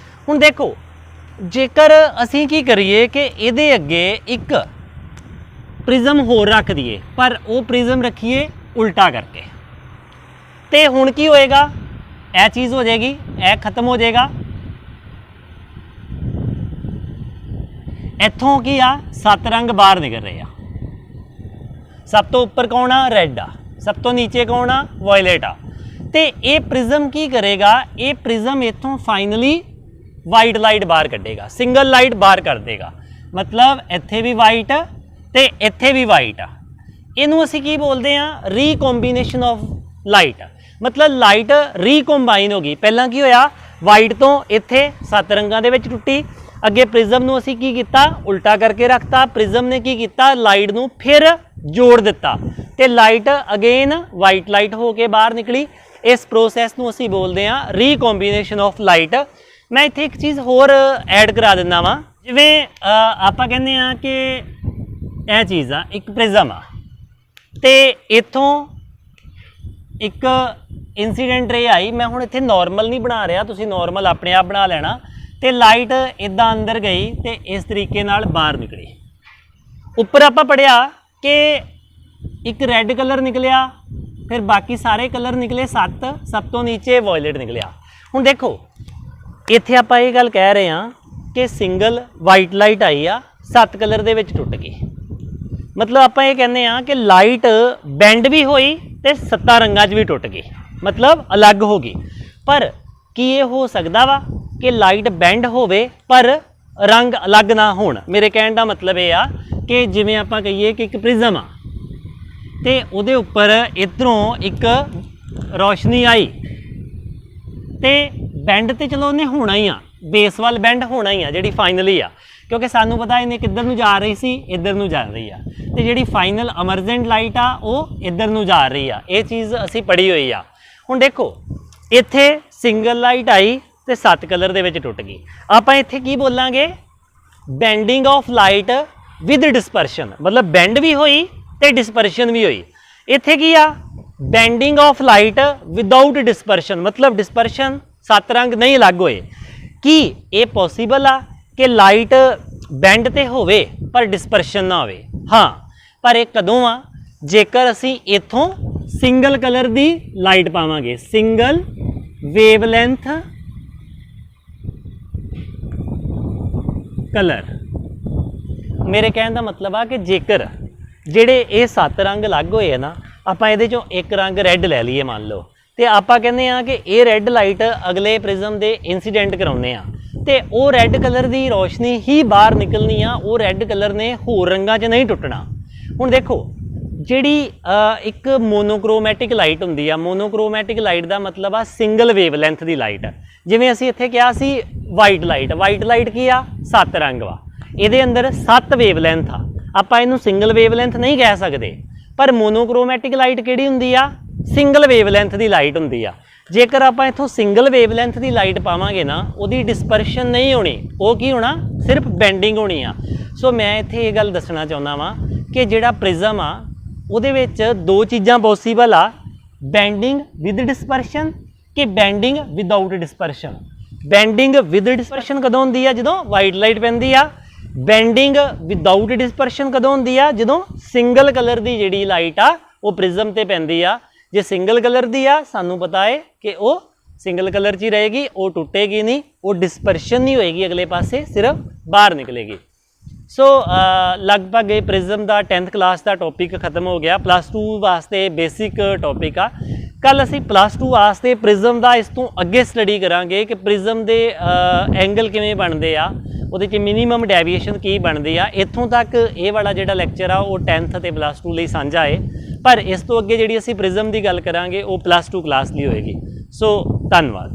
ਹੁਣ ਦੇਖੋ जेकर असी की करिए कि इहदे अगे एक प्रिज्म होर रख दिए पर वो प्रिज्म रखिए उल्टा करके, तो हुण की होएगा, यह चीज़ हो जाएगी, यह खत्म हो जाएगा। इत्थों की आ 7 रंग बाहर निकल रहे आ। सब तो उपर कौन आ? रैड आ। सब तो नीचे कौन आ? वायलेट आ। तो ये प्रिज्म की करेगा, ये प्रिज्म इत्थों फाइनली वाइट लाइट बाहर कढ़ेगा, सिंगल लाइट बाहर कर देगा। मतलब इत्थे भी वाइट ते इत्थे भी वाइट आ। इनू असी की बोलते हैं? रीकॉम्बीनेशन ऑफ लाइट। मतलब लाइट रीकॉम्बाइन हो गई। पहला की होया, वाइट तो इत्थे 7 रंगां दे विच टुटी, अगे प्रिज्म नू असी की कीता? उल्टा करके रखता। प्रिज्म ने की कीता? लाइट नू फिर जोड़ दिता ते लाइट अगेन वाइट लाइट हो के बाहर निकली। इस प्रोसैस नू असी बोलते हैं रीकॉम्बीनेशन ऑफ लाइट। मैं इत्थे एक चीज़ होर ऐड करा दिंदा वां, जिवें आपां कहंदे आ कि यह चीज़ आ, एक प्रिज्म आ ते इत्थों एक इंसीडेंट रे आई। मैं हुण इत्थे नॉर्मल नहीं बना रहा, तुसीं नॉर्मल अपने आप बना लेना। तो लाइट इदां अंदर गई तो इस तरीके नाल बाहर निकली। उपर आपां पढ़िया कि एक रैड कलर निकलिया, फिर बाकी सारे कलर निकले 7, सब तो नीचे वायलेट निकलिया। हुण देखो इत्थे आपां ये गल कह रहे हैं कि सिंगल वाइट लाइट आई आ, 7 कलर दे विच टुट गई। मतलब आपां ये कहने आ कि लाइट बैंड भी होई ते 7 रंगां 'च भी टुट गई, मतलब अलग हो गई। पर की ये हो सकदा वा कि लाइट बैंड होवे पर रंग अलग ना होण? मेरे कहण दा मतलब ये आ कि जिवें आपां कहिए कि एक प्रिज्म आ ते उहदे उपर इधरों एक रोशनी आई ते बैंड तो चलो उन्हें होना ही आ, बेस वाल बैंड होना ही आ जिहड़ी फाइनली आ, क्योंकि सानू पता इन्हें किधर नूं जा रही सी, इधर नूं जा रही आ, ते जिहड़ी फाइनल एमरजेंट लाइट आ वो इधर नूं जा रही आ। ये चीज़ असी पढ़ी हुई आ। हुण देखो इत्थे सिंगल लाइट आई ते 7 कलर दे विच टुट गई। आपां इत्थे की बोलांगे? Bending of light with dispersion. मतलब बैंड भी होई ते डिस्पर्शन भी हुई। इत्थे की आ? Bending of light without dispersion. मतलब डिस्पर्शन 7 रंग नहीं अलग होए। कि ये पॉसीबल आ कि लाइट बैंड ते होवे पर डिस्पर्शन ना होवे? हाँ, पर एक कदों आ? जेकर असी इत्थों सिंगल कलर दी लाइट पावांगे, सिंगल वेवलेंथ कलर। मेरे कहने का मतलब आ कि जेकर ਜਿਹੜੇ ਇਹ 7 रंग अलग होए ना, ਆਪਾਂ ਇਹਦੇ ਚੋਂ एक रंग रैड ले लीए मान लो, तो ਆਪਾਂ ਕਹਿੰਦੇ ਆ कि ਇਹ रैड लाइट अगले प्रिज्म ਦੇ इंसीडेंट कराउने आ ਤੇ ਉਹ रैड कलर ਦੀ रोशनी ही बाहर निकलनी आ, ਉਹ रैड कलर ने होर रंगां 'ਚ नहीं टुटना। ਹੁਣ देखो ਜਿਹੜੀ एक मोनोक्रोमैटिक लाइट ਹੁੰਦੀ ਆ, मोनोक्रोमैटिक लाइट ਦਾ मतलब आ सिंगल वेवलेंथ ਦੀ लाइट। ਜਿਵੇਂ ਅਸੀਂ ਇੱਥੇ ਕਿਹਾ ਸੀ वाइट लाइट की आ 7 रंग वा, ਇਹਦੇ अंदर 7 वेवलेंथ आ। ਆਪਾਂ ਇਹਨੂੰ सिंगल वेवलेंथ नहीं कह सकते, पर मोनोक्रोमैटिक लाइट ਕਿਹੜੀ ਹੁੰਦੀ ਆ? सिंगल वेवलेंथ ਦੀ लाइट ਹੁੰਦੀ ਆ। जेकर ਆਪਾਂ इथों सिंगल वेवलेंथ ਦੀ लाइट पावांगे ना, ਉਹਦੀ डिस्पर्शन नहीं होनी, ਉਹ ਕੀ ਹੋਣਾ? सिर्फ बैंडिंग होनी आ। सो मैं ਇੱਥੇ ਇਹ ਗੱਲ ਦੱਸਣਾ ਚਾਹੁੰਦਾ ਵਾਂ कि ਜਿਹੜਾ प्रिज्म आ ਉਹਦੇ ਵਿੱਚ 2 ਚੀਜ਼ਾਂ पॉसीबल आ, बैंडिंग विद डिस्पर्शन कि bending without dispersion. Bending with dispersion कदों ਹੁੰਦੀ ਆ? ਜਦੋਂ वाइट लाइट ਪੈਂਦੀ आ। बैंडिंग विदाउट डिस्पर्शन कदों ਹੁੰਦੀ ਆ? ਜਦੋਂ सिंगल कलर ਦੀ ਜਿਹੜੀ लाइट आ वो प्रिज्म ਤੇ ਪੈਂਦੀ ਆ। जे सिंगल कलर दी आ, सानू पता है कि वो सिंगल कलर च ही रहेगी, वो टुटेगी नहीं, वो डिस्पर्शन नहीं होएगी अगले पासे, सिर्फ बाहर निकलेगी। सो लगभग ये प्रिज्म का 10th क्लास का टॉपिक खत्म हो गया। +2 वास्ते बेसिक टॉपिक आ। कल असी +2 वास्ते प्रिज्म का इस तो अगे स्टडी करांगे कि प्रिज्म के एंगल किवें बनते आ, ਉਹਦੇ 'ਚ मिनीमम डेविएशन की बनती आ। इत्थों तक ये वाला जिहड़ा लैक्चर आ वो 10th ते +2 ਲਈ ਸਾਂਝਾ है, पर इस तो अगे जिहड़ी असी प्रिज्म की गल करांगे वो +2 क्लास ਲਈ होएगी। सो धन्यवाद।